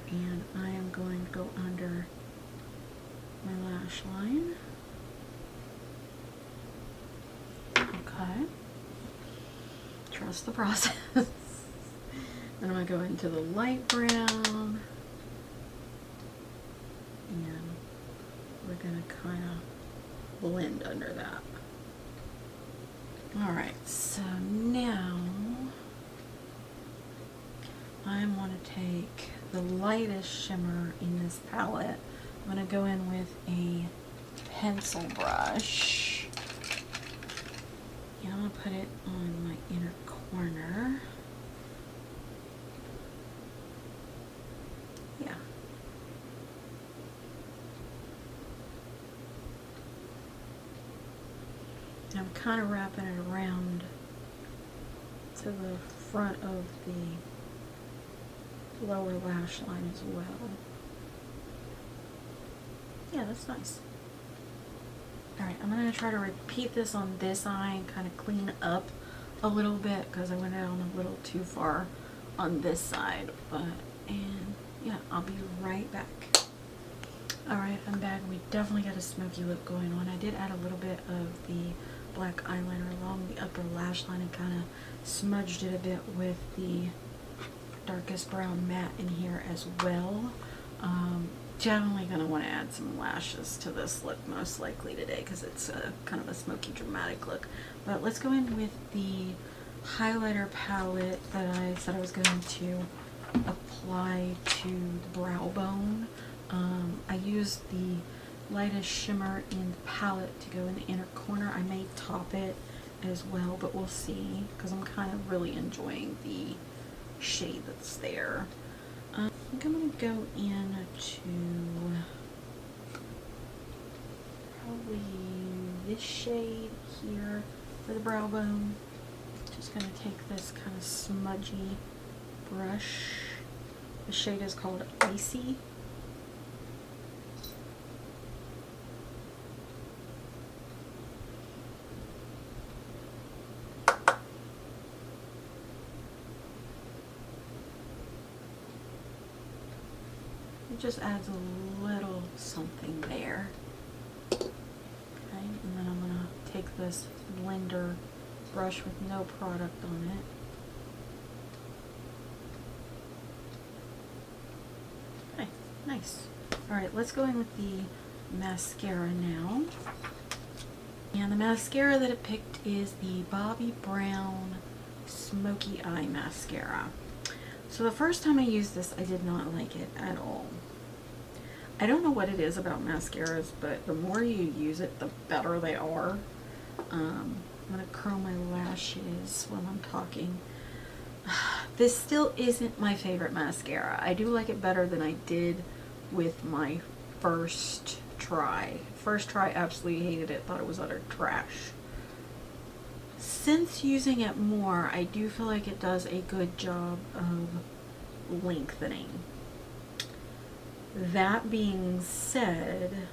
and I am going to go under my lash line. Okay. Trust the process. Then I'm going to go into the light brown, and we're going to kind of blend under that. Alright, so now I want to take the lightest shimmer in this palette. I'm going to go in with a pencil brush, and I'm going to put it on my inner corner. Yeah. I'm kind of wrapping it around to the front of the lower lash line as well. Yeah, that's nice. Alright, I'm going to try to repeat this on this eye and kind of clean up a little bit because I went down a little too far on this side. And yeah, I'll be right back. Alright, I'm back. We definitely got a smoky look going on. I did add a little bit of the black eyeliner along the upper lash line and kind of smudged it a bit with the darkest brown matte in here as well. Definitely going to want to add some lashes to this look most likely today because it's kind of a smoky dramatic look. But let's go in with the highlighter palette that I said I was going to apply to the brow bone. I used the lightest shimmer in the palette to go in the inner corner. I may top it as well, but we'll see because I'm kind of really enjoying the shade that's there. I think I'm going to go into probably this shade here for the brow bone. Just going to take this kind of smudgy brush. The shade is called Icy. It just adds a little something there. Okay, and then I'm going to take this blender brush with no product on it. Okay, nice. Alright, let's go in with the mascara now. And the mascara that I picked is the Bobbi Brown Smoky Eye Mascara. So the first time I used this, I did not like it at all. I don't know what it is about mascaras, but the more you use it, the better they are. I'm going to curl my lashes while I'm talking. This still isn't my favorite mascara. I do like it better than I did with my first try. First try, absolutely hated it. Thought it was utter trash. Since using it more, I do feel like it does a good job of lengthening. That being said,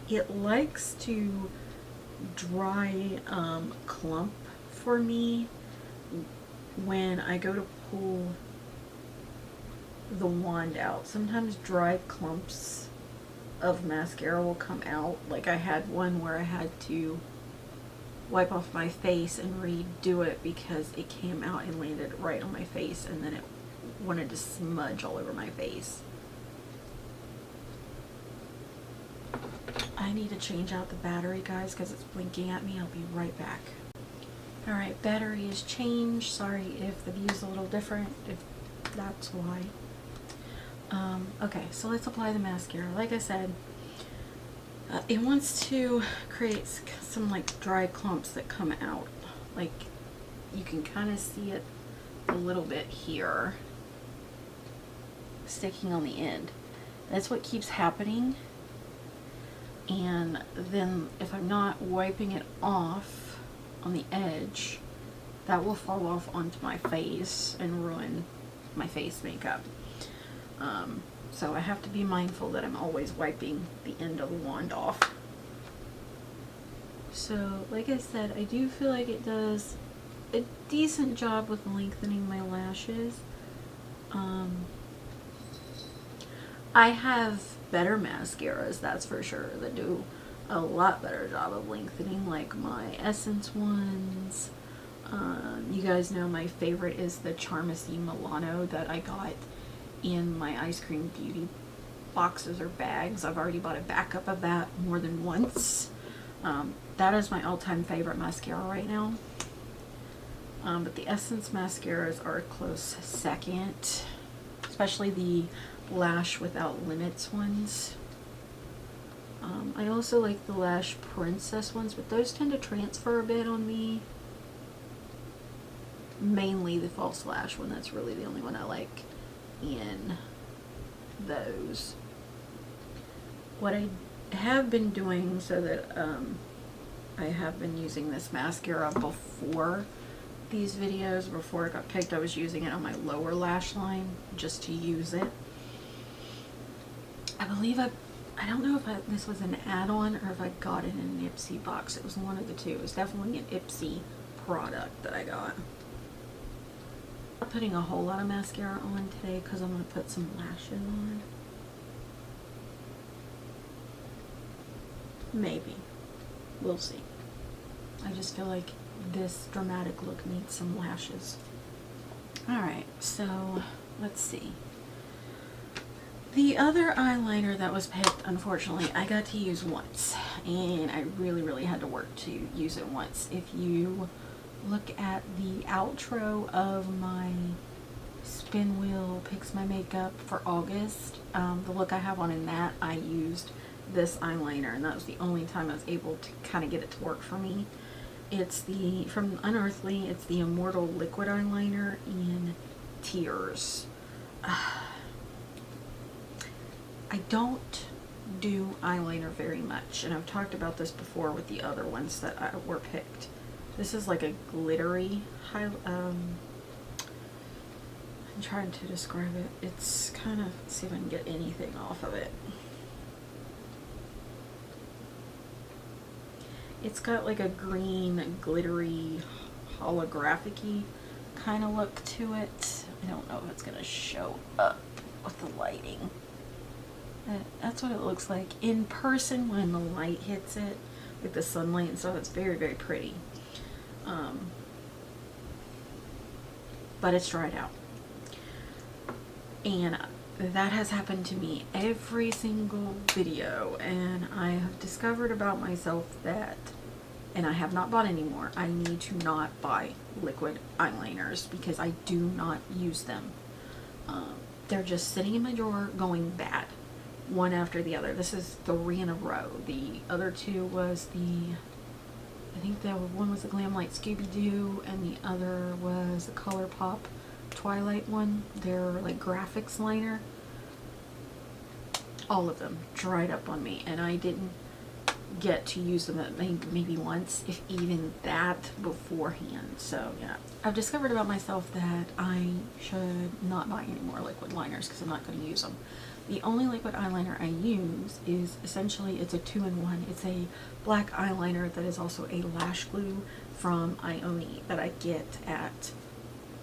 it likes to dry clump for me when I go to pull the wand out. Sometimes dry clumps of mascara will come out. Like I had one where I had to wipe off my face and redo it because it came out and landed right on my face, and then it wanted to smudge all over my face. I need to change out the battery, guys, because it's blinking at me. I'll be right back. Alright, battery is changed. Sorry if the view's a little different, if that's why. Okay, so let's apply the mascara. Like I said, it wants to create some like dry clumps that come out. Like you can kind of see it a little bit here, sticking on the end. That's what keeps happening. And then if I'm not wiping it off on the edge, that will fall off onto my face and ruin my face makeup. So I have to be mindful that I'm always wiping the end of the wand off. So, like I said, I do feel like it does a decent job with lengthening my lashes. I have better mascaras, that's for sure, that do a lot better job of lengthening, like my Essence ones. You guys know my favorite is the Charmacy Milano that I got in my Ice Cream Beauty boxes or bags. I've already bought a backup of that more than once. That is my all-time favorite mascara right now. But the Essence mascaras are a close second, especially the Lash Without Limits ones. I also like the Lash Princess ones, but those tend to transfer a bit on me. Mainly the false lash one, that's really the only one I like in those. What I have been doing, so that I have been using this mascara before these videos, before it got picked, I was using it on my lower lash line just to use it. I believe I don't know if this was an add-on or if I got it in an Ipsy box. It was one of the two. It was definitely an Ipsy product that I got. I'm not putting a whole lot of mascara on today because I'm going to put some lashes on. Maybe. We'll see. I just feel like this dramatic look needs some lashes. Alright, so let's see. The other eyeliner that was picked, unfortunately, I got to use once, and I really had to work to use it once. If you look at the outro of my Spin Wheel Picks My Makeup for August, the look I have on in that, I used this eyeliner, and that was the only time I was able to kind of get it to work for me. It's from Unearthly, it's the Immortal Liquid Eyeliner in Tears. I don't do eyeliner very much, and I've talked about this before with the other ones that were picked. This is like a glittery I'm trying to describe it. It's kind of, let's see if I can get anything off of it. It's got like a green, glittery, holographic-y kind of look to it. I don't know if it's going to show up with the lighting. That's what it looks like in person when the light hits it, with the sunlight and stuff. It's very pretty. But it's dried out. And that has happened to me every single video, and I have discovered about myself that, and I have not bought any more, I need to not buy liquid eyeliners because I do not use them. They're just sitting in my drawer going bad, one after the other. This is 3 in a row. The other two was I think the one was the Glamlight Scooby-Doo, and the other was the ColourPop Twilight one. They're like graphics liner. All of them dried up on me, and I didn't get to use them maybe once, if even that, beforehand. So yeah, I've discovered about myself that I should not buy any more liquid liners because I'm not going to use them. The only liquid eyeliner I use is essentially, it's a 2-in-1. It's a black eyeliner that is also a lash glue from Ioni that I get at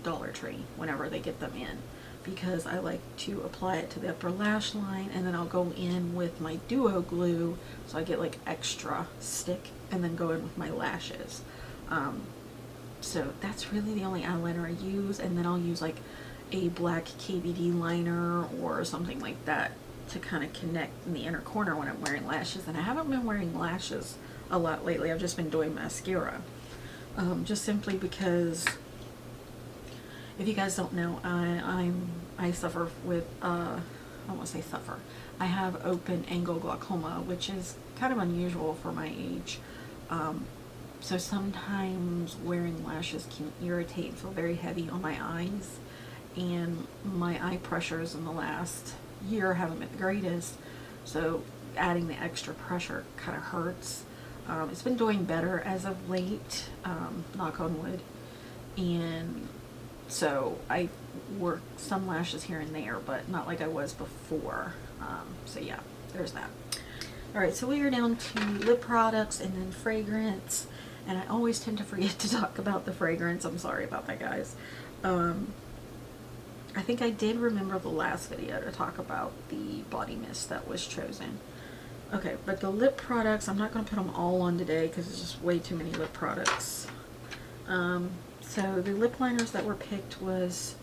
Dollar Tree whenever they get them in, because I like to apply it to the upper lash line, and then I'll go in with my duo glue, so I get like extra stick, and then go in with my lashes. So that's really the only eyeliner I use, and then I'll use like a black KVD liner or something like that to kind of connect in the inner corner when I'm wearing lashes. And I haven't been wearing lashes a lot lately. I've just been doing mascara, just simply because, if you guys don't know, I suffer with I don't want to say suffer. I have open angle glaucoma, which is kind of unusual for my age. So sometimes wearing lashes can irritate and feel very heavy on my eyes, and my eye pressures in the last year haven't been the greatest, so adding the extra pressure kind of hurts. It's been doing better as of late, knock on wood, and So I work some lashes here and there, but not like I was before. So yeah, there's that. Alright, so we are down to lip products and then fragrance. And I always tend to forget to talk about the fragrance. I'm sorry about that, guys. I think I did remember the last video to talk about the body mist that was chosen. Okay, but the lip products, I'm not going to put them all on today because it's just way too many lip products. So the lip liners that were picked was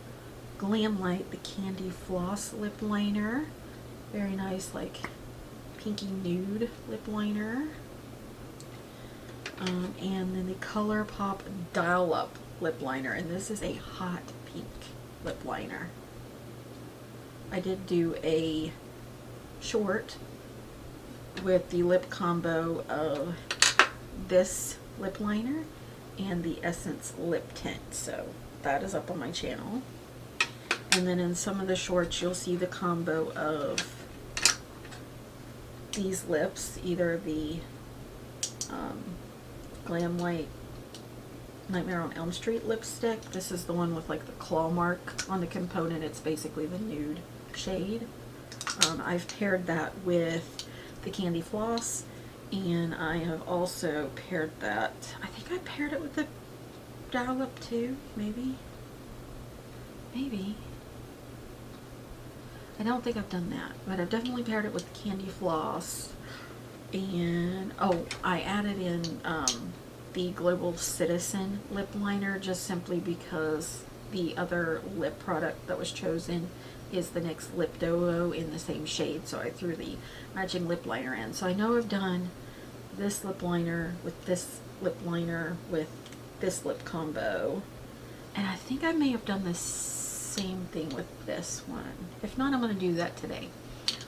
Glamlite, the Candy Floss lip liner. Very nice, like pinky nude lip liner. And then the ColourPop Dial Up lip liner, and this is a hot pink lip liner. I did do a short with the lip combo of this lip liner and the Essence lip tint, so that is up on my channel. And then in some of the shorts you'll see the combo of these lips, either the Glamlite Nightmare on Elm Street lipstick. This is the one with like the claw mark on the component. It's basically the nude shade. I've paired that with the Candy Floss, and I have also paired that, I think I paired it with the Dial Up too, maybe. I don't think I've done that, but I've definitely paired it with the Candy Floss. And oh, I added in the Global Citizen lip liner just simply because the other lip product that was chosen is the NYX Lip Duo in the same shade, so I threw the matching lip liner in. So I know I've done this lip liner with this lip liner with this lip combo, and I think I may have done the same thing with this one. If not, I'm going to do that today.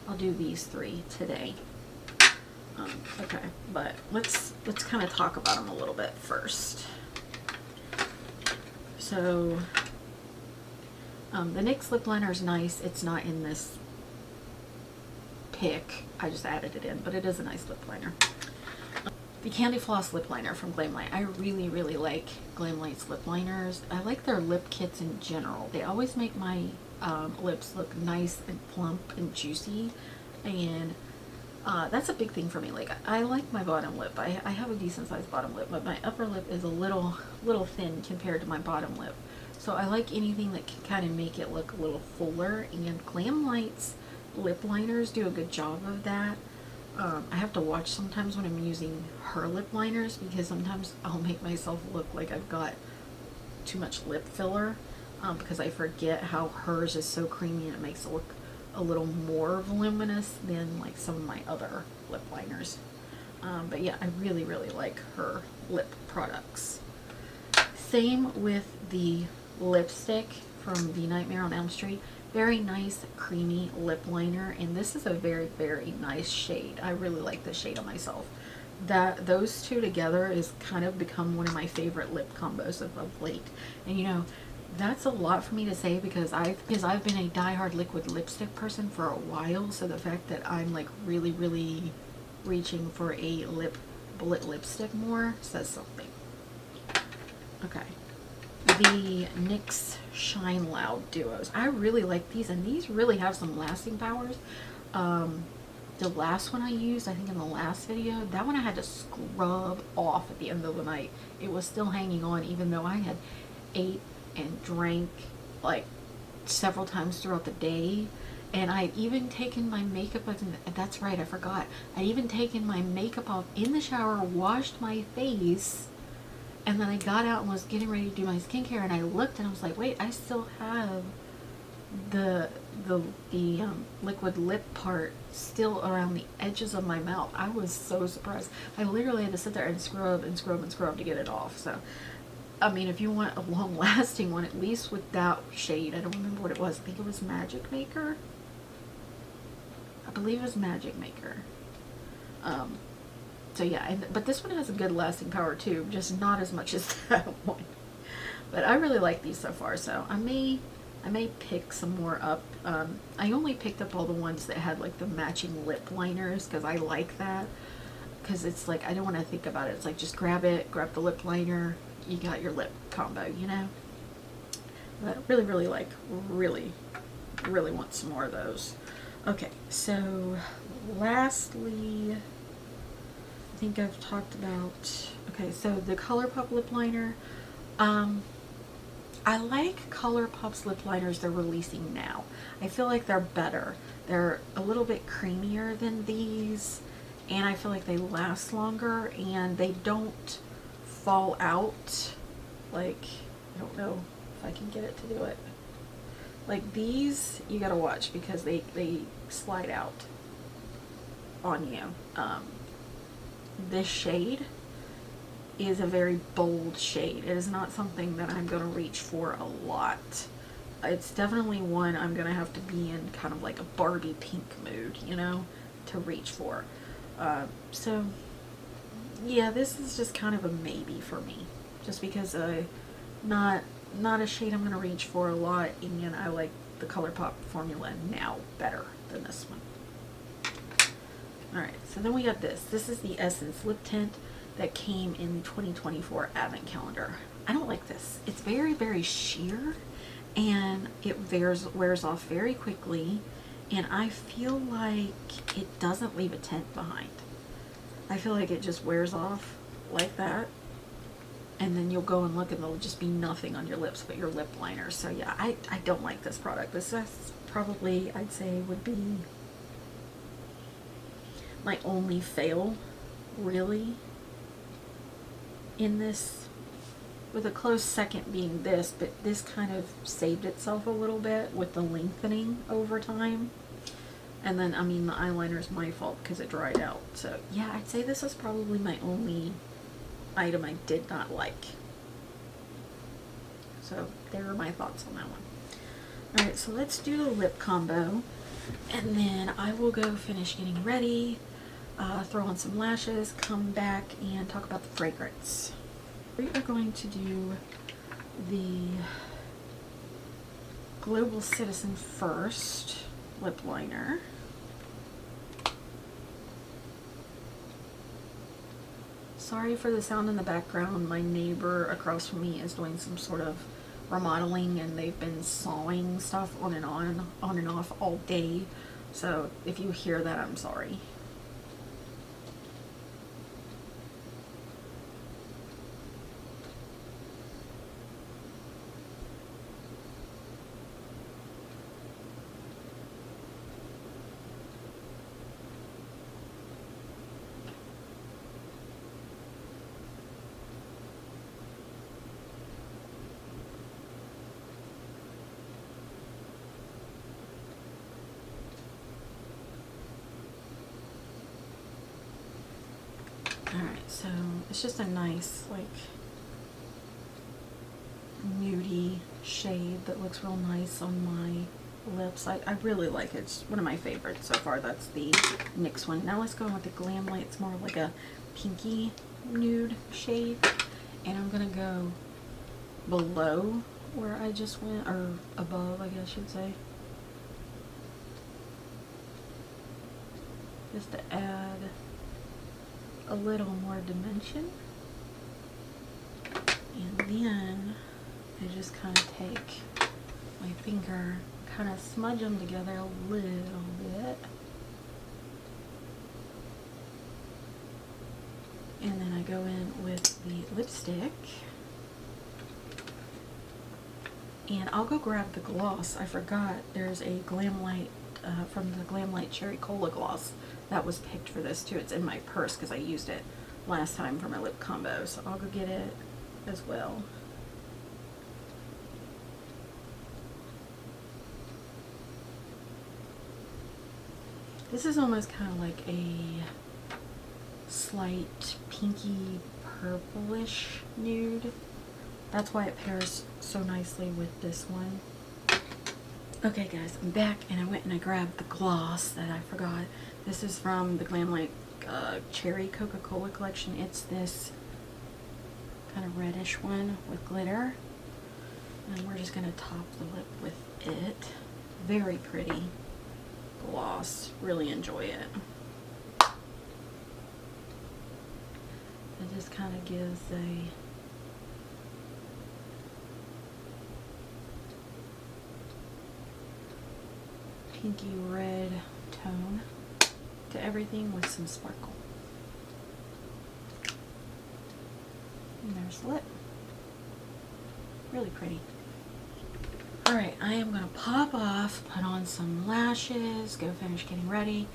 I'll do these three today. Okay, but let's kind of talk about them a little bit first. So the NYX lip liner is nice. It's not in this pick. I just added it in, but it is a nice lip liner. The Candy Floss lip liner from Glamlite. I really, really like Glamlite's lip liners. I like their lip kits in general. They always make my lips look nice and plump and juicy, and that's a big thing for me. Like, I like my bottom lip. I have a decent sized bottom lip, but my upper lip is a little thin compared to my bottom lip. So I like anything that can kind of make it look a little fuller, and Glamlite's lip liners do a good job of that. I have to watch sometimes when I'm using her lip liners, because sometimes I'll make myself look like I've got too much lip filler, because I forget how hers is so creamy and it makes it look a little more voluminous than like some of my other lip liners. But yeah, I really, really like her lip products. Same with the lipstick from the Nightmare on Elm Street. Very nice creamy lip liner, and this is a very, very nice shade. I really like this shade on myself. Those two together is kind of become one of my favorite lip combos of late. And you know, that's a lot for me to say because I've been a diehard liquid lipstick person for a while, so the fact that I'm like really, really reaching for a bullet lipstick more says something. Okay. The NYX Shine Loud duos. I really like these, and these really have some lasting powers. The last one I used, I think in the last video, that one I had to scrub off at the end of the night. It was still hanging on even though I had ate and drank like several times throughout the day, and I'd even taken my makeup off. That's right, I forgot. I'd even taken my makeup off in the shower, washed my face, and then I got out and was getting ready to do my skincare, and I looked and I was like, wait, I still have the liquid lip part still around the edges of my mouth. I was so surprised. I literally had to sit there and scrub and scrub and scrub to get it off. So I mean, if you want a long lasting one, at least with that shade, I don't remember what it was. I think it was Magic Maker. I believe it was Magic Maker. So yeah, but this one has a good lasting power too, just not as much as that one. But I really like these so far, so I may pick some more up. I only picked up all the ones that had like the matching lip liners because I like that. Because it's like, I don't want to think about it. It's like, just grab it, grab the lip liner, you got your lip combo, you know? But really, really like, really want some more of those. Okay, so lastly, I think I've talked about, okay, so the ColourPop lip liner. I like ColourPop's lip liners they're releasing now. I feel like they're better. They're a little bit creamier than these, and I feel like they last longer, and they don't fall out. Like, I don't know if I can get it to do it. Like these, you gotta watch because they slide out on you. This shade is a very bold shade. It is not something that I'm gonna reach for a lot. It's definitely one I'm gonna have to be in kind of like a Barbie pink mood, you know, to reach for. So yeah, this is just kind of a maybe for me, just because not a shade I'm gonna reach for a lot, and I like the ColourPop formula now better than this one. Alright, so then we got this. This is the Essence lip tint that came in the 2024 advent calendar. I don't like this. It's very, very sheer, and it wears off very quickly, and I feel like it doesn't leave a tint behind. I feel like it just wears off like that, and then you'll go and look and there'll just be nothing on your lips but your lip liner. So yeah, I don't like this product. This is probably, I'd say, would be my only fail, really, in this, with a close second being this, but this kind of saved itself a little bit with the lengthening over time. And then, I mean, the eyeliner is my fault because it dried out. So yeah, I'd say this is probably my only item I did not like. So there are my thoughts on that one. Alright, so let's do the lip combo, and then I will go finish getting ready, throw on some lashes, come back and talk about the fragrance. We are going to do the Global Citizen first lip liner. Sorry for the sound in the background. My neighbor across from me is doing some sort of remodeling, and they've been sawing stuff on and off all day. So if you hear that, I'm sorry. Alright, so it's just a nice, like, nudie shade that looks real nice on my lips. I really like it. It's one of my favorites so far. That's the NYX one. Now let's go in with the Glam Light. It's more like a pinky nude shade. And I'm going to go below where I just went, or above, I guess I should say. Just to add a little more dimension, and then I just kind of take my finger, kind of smudge them together a little bit, and then I go in with the lipstick, and I'll go grab the gloss. I forgot there's a Glam Light from the Glam Light Cherry Cola gloss that was picked for this too. It's in my purse because I used it last time for my lip combo, so I'll go get it as well. This is almost kind of like a slight pinky purplish nude. That's why it pairs so nicely with this one. Okay guys, I'm back, and I went and I grabbed the gloss that I forgot. This is from the Glam Light Cherry Coca-Cola collection. It's this kind of reddish one with glitter. And we're just going to top the lip with it. Very pretty gloss. Really enjoy it. It just kind of gives a pinky red tone to everything with some sparkle. And there's the lip. Really pretty. Alright, I am going to pop off, put on some lashes, go finish getting ready,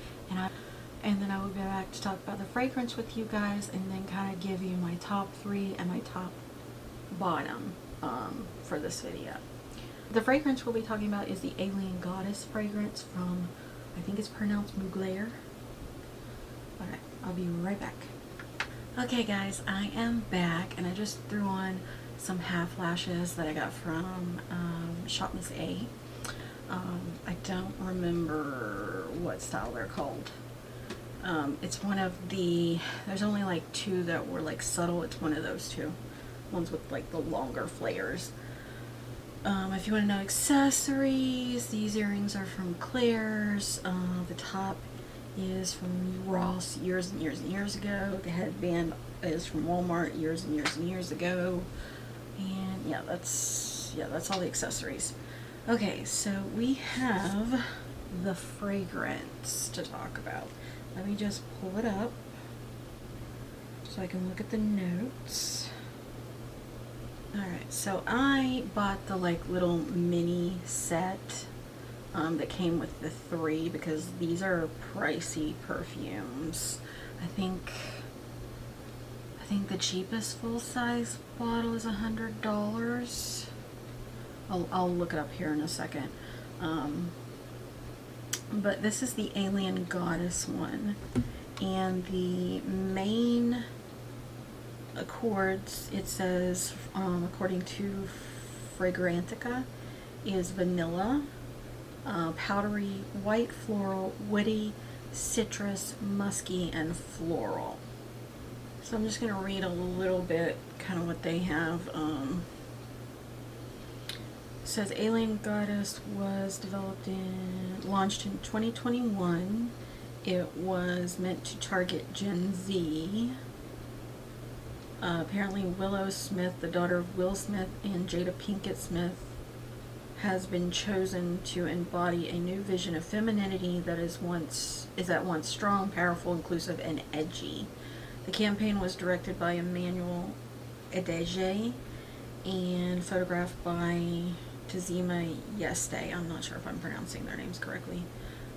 and then I will be back to talk about the fragrance with you guys, and then kind of give you my top 3 and my top bottom for this video. The fragrance we'll be talking about is the Alien Goddess fragrance from, I think it's pronounced Mugler. Alright, I'll be right back. Okay guys, I am back, and I just threw on some half lashes that I got from Shop Miss A. I don't remember what style they're called. It's one of the, there's only like 2 that were like subtle. It's one of those 2 ones with like the longer flares. If you want to know accessories, these earrings are from Claire's. The top is from Ross years and years and years ago. The headband is from Walmart years and years and years ago. And yeah, that's all the accessories. Okay, so we have the fragrance to talk about. Let me just pull it up so I can look at the notes. Alright, so I bought the like little mini set that came with the 3 because these are pricey perfumes. I think the cheapest full-size bottle is $100. I'll look it up here in a second. But this is the Alien Goddess one, and the main accords, it says, according to Fragrantica, is vanilla, powdery, white floral, woody, citrus, musky, and floral. So I'm just going to read a little bit kind of what they have. It says Alien Goddess was launched in 2021. It was meant to target Gen Z. Apparently Willow Smith, the daughter of Will Smith and Jada Pinkett Smith, has been chosen to embody a new vision of femininity that is at once strong, powerful, inclusive, and edgy. The campaign was directed by Emmanuel Edege and photographed by Tazima Yeste. I'm not sure if I'm pronouncing their names correctly.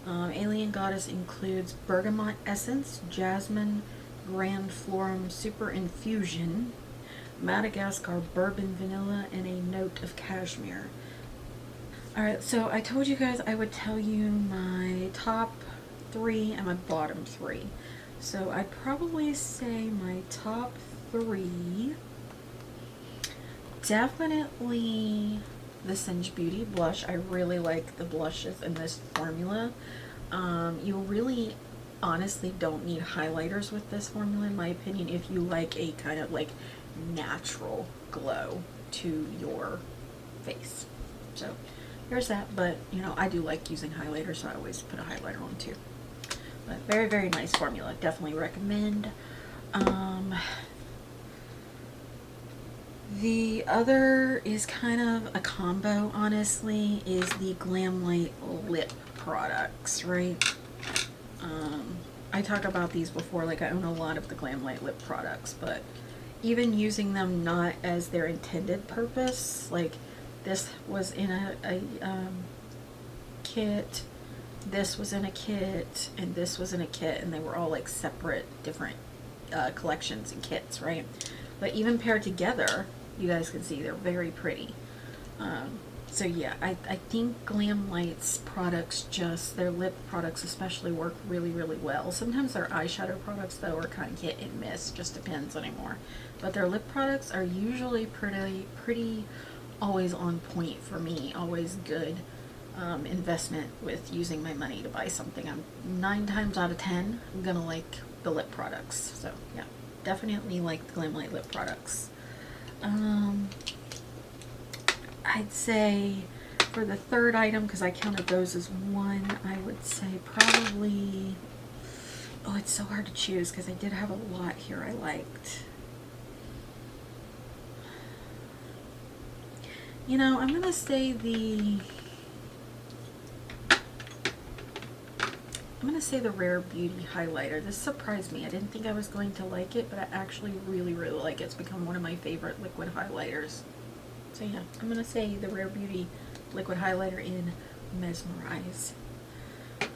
Alien Goddess includes bergamot essence, jasmine, grand florum super infusion, Madagascar bourbon vanilla, and a note of cashmere. Alright, so I told you guys I would tell you my top 3 and my bottom 3. So I'd probably say my top 3, definitely the Singe Beauty blush. I really like the blushes in this formula. You really honestly don't need highlighters with this formula, in my opinion, if you like a kind of like natural glow to your face. So there's that, but you know, I do like using highlighter, so I always put a highlighter on too. But very, very nice formula. Definitely recommend. The other is kind of a combo, honestly, is the Glamlight lip products, right? I talk about these before, like I own a lot of the Glamlight lip products, but even using them not as their intended purpose, like this was in a kit, this was in a kit, and this was in a kit, and they were all like separate different collections and kits, right? But even paired together, you guys can see they're very pretty. So yeah, I think Glamlight's products, just their lip products especially, work really, really well. Sometimes their eyeshadow products though are kind of hit and miss, just depends anymore. But their lip products are usually pretty always on point for me, always good investment with using my money to buy something. I'm 9 times out of 10 I'm gonna like the lip products. So yeah, definitely like the Glamlight lip products. I'd say for the third item, because I counted those as one, I would say probably, oh, it's so hard to choose because I did have a lot here I liked. You know, I'm gonna say the I'm going to say the Rare Beauty highlighter. This surprised me. I didn't think I was going to like it, but I actually really, really like it. It's become one of my favorite liquid highlighters. So yeah, I'm going to say the Rare Beauty liquid highlighter in Mesmerize.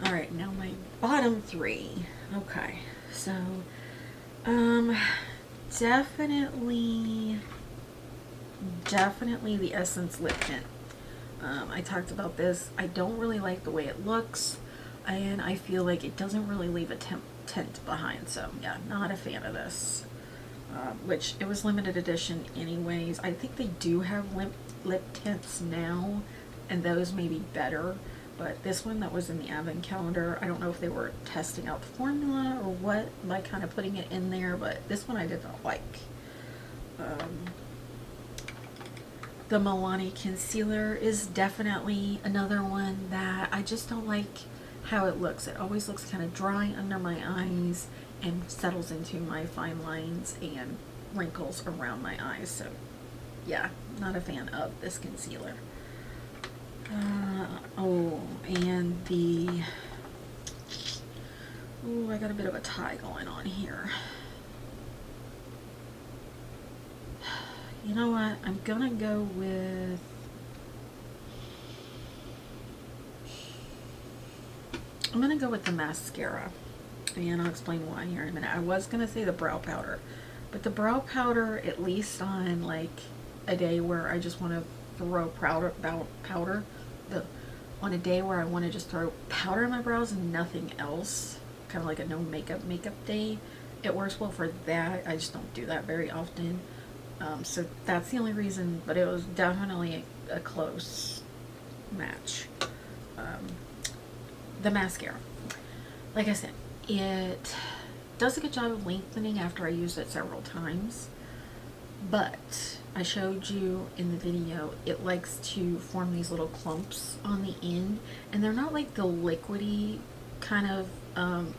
Alright, now my bottom three. Okay, so, definitely the Essence Lip Tint. I talked about this. I don't really like the way it looks, and I feel like it doesn't really leave a tint behind, so yeah, not a fan of this. Which, it was limited edition anyways. I think they do have lip tints now, and those may be better, but this one that was in the advent calendar, I don't know if they were testing out the formula or what by kind of putting it in there, but this one I did not like. The Milani concealer is definitely another one that I just don't like how it looks. It always looks kind of dry under my eyes and settles into my fine lines and wrinkles around my eyes. So yeah, not a fan of this concealer. Oh, and I got a bit of a tie going on here. You know what? I'm gonna go with the mascara, and I'll explain why here in a minute. I was gonna say the brow powder, but the brow powder, at least on like a day where I just want to throw powder, on a day where I want to just throw powder in my brows and nothing else, kind of like a no makeup day, it works well for that. I just don't do that very often. So that's the only reason, but it was definitely a close match. The mascara, like I said, it does a good job of lengthening after I use it several times, but I showed you in the video, it likes to form these little clumps on the end, and they're not like the liquidy kind of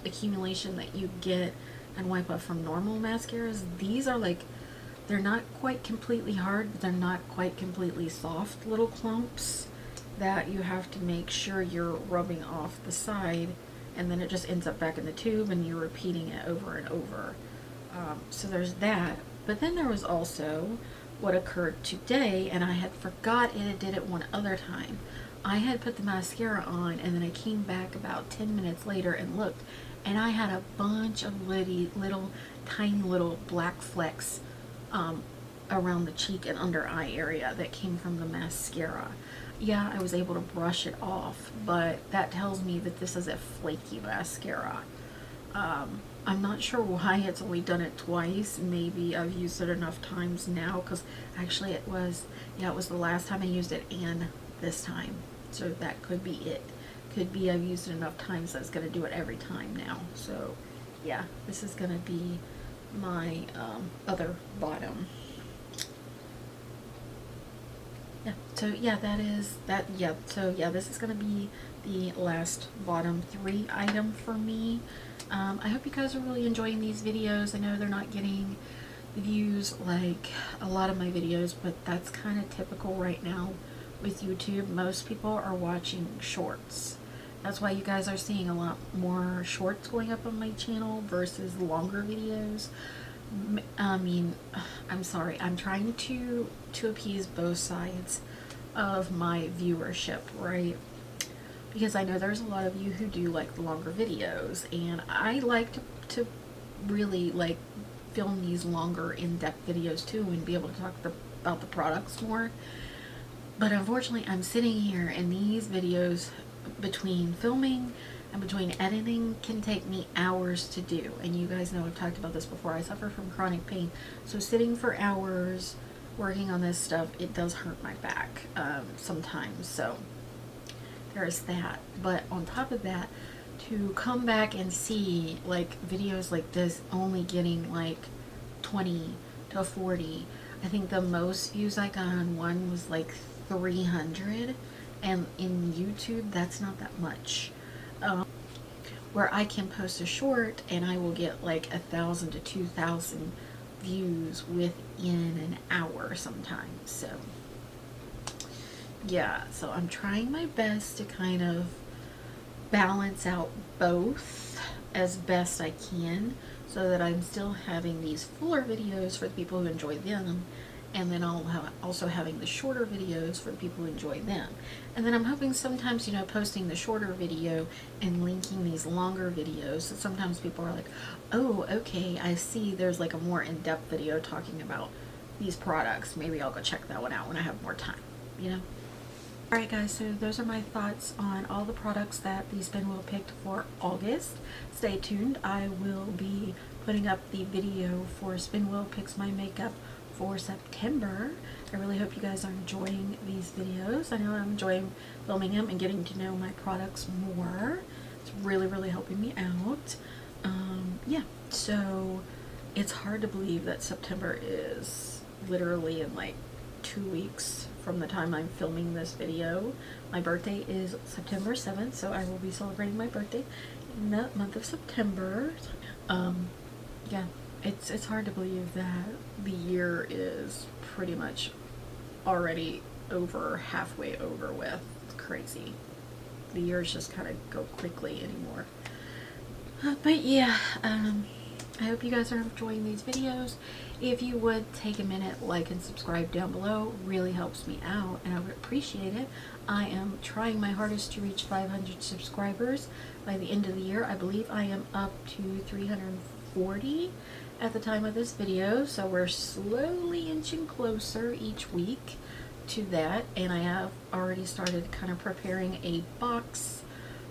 accumulation that you get and wipe off from normal mascaras. These are like, they're not quite completely hard, but they're not quite completely soft little clumps that you have to make sure you're rubbing off the side, and then it just ends up back in the tube and you're repeating it over and over. So there's that. But then there was also what occurred today, and I had forgot it did it one other time. I had put the mascara on, and then I came back about 10 minutes later and looked, and I had a bunch of little tiny little black flecks around the cheek and under eye area that came from the mascara. Yeah, I was able to brush it off, but that tells me that this is a flaky mascara. I'm not sure why it's only done it twice. Maybe I've used it enough times now, because actually it was the last time I used it and this time. So that could be it. Could be I've used it enough times that it's going to do it every time now. So yeah, this is going to be my other bottom. Yeah, so yeah, this is going to be the last bottom three item for me. I hope you guys are really enjoying these videos. I know they're not getting the views like a lot of my videos, but that's kind of typical right now with YouTube. Most people are watching shorts. That's why you guys are seeing a lot more shorts going up on my channel versus longer videos. I mean, I'm sorry, I'm trying to appease both sides of my viewership, right? Because I know there's a lot of you who do like the longer videos, and I like to really like film these longer in-depth videos too and be able to talk about the products more. But unfortunately, I'm sitting here, and these videos, between filming and between editing, can take me hours to do. And you guys know I've talked about this before. I suffer from chronic pain, so sitting for hours working on this stuff, it does hurt my back sometimes. So there's that. But on top of that, to come back and see like videos like this only getting like 20 to 40, I think the most views I got on one was like 300, and in YouTube that's not that much. Where I can post a short and I will get like 1,000 to 2,000 views within an hour sometimes. So yeah, so I'm trying my best to kind of balance out both as best I can so that I'm still having these fuller videos for the people who enjoy them, and then also having the shorter videos for the people who enjoy them. And then I'm hoping sometimes, you know, posting the shorter video and linking these longer videos, so sometimes people are like, oh, okay, I see there's like a more in-depth video talking about these products. Maybe I'll go check that one out when I have more time, you know? Alright guys, so those are my thoughts on all the products that the Spin Wheel picked for August. Stay tuned. I will be putting up the video for Spin Wheel Picks My Makeup for September. I really hope you guys are enjoying these videos. I know I'm enjoying filming them and getting to know my products more. It's really, really helping me out. Yeah, so it's hard to believe that September is literally in like 2 weeks from the time I'm filming this video. My birthday is September 7th, so I will be celebrating my birthday in the month of September. Yeah, it's hard to believe that the year is pretty much already over, halfway over with. It's crazy. The years just kind of go quickly anymore. But yeah, I hope you guys are enjoying these videos. If you would take a minute, like and subscribe down below, really helps me out and I would appreciate it. I am trying my hardest to reach 500 subscribers by the end of the year. I believe I am up to 340 at the time of this video, so we're slowly inching closer each week to that, and I have already started kind of preparing a box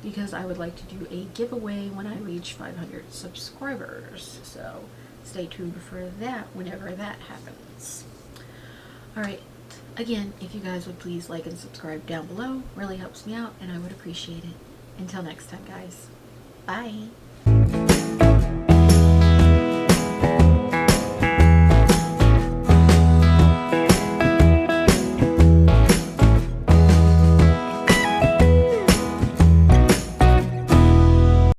because I would like to do a giveaway when I reach 500 subscribers. So stay tuned for that whenever that happens. Alright, again, if you guys would please like and subscribe down below, really helps me out and I would appreciate it. Until next time, guys. Bye.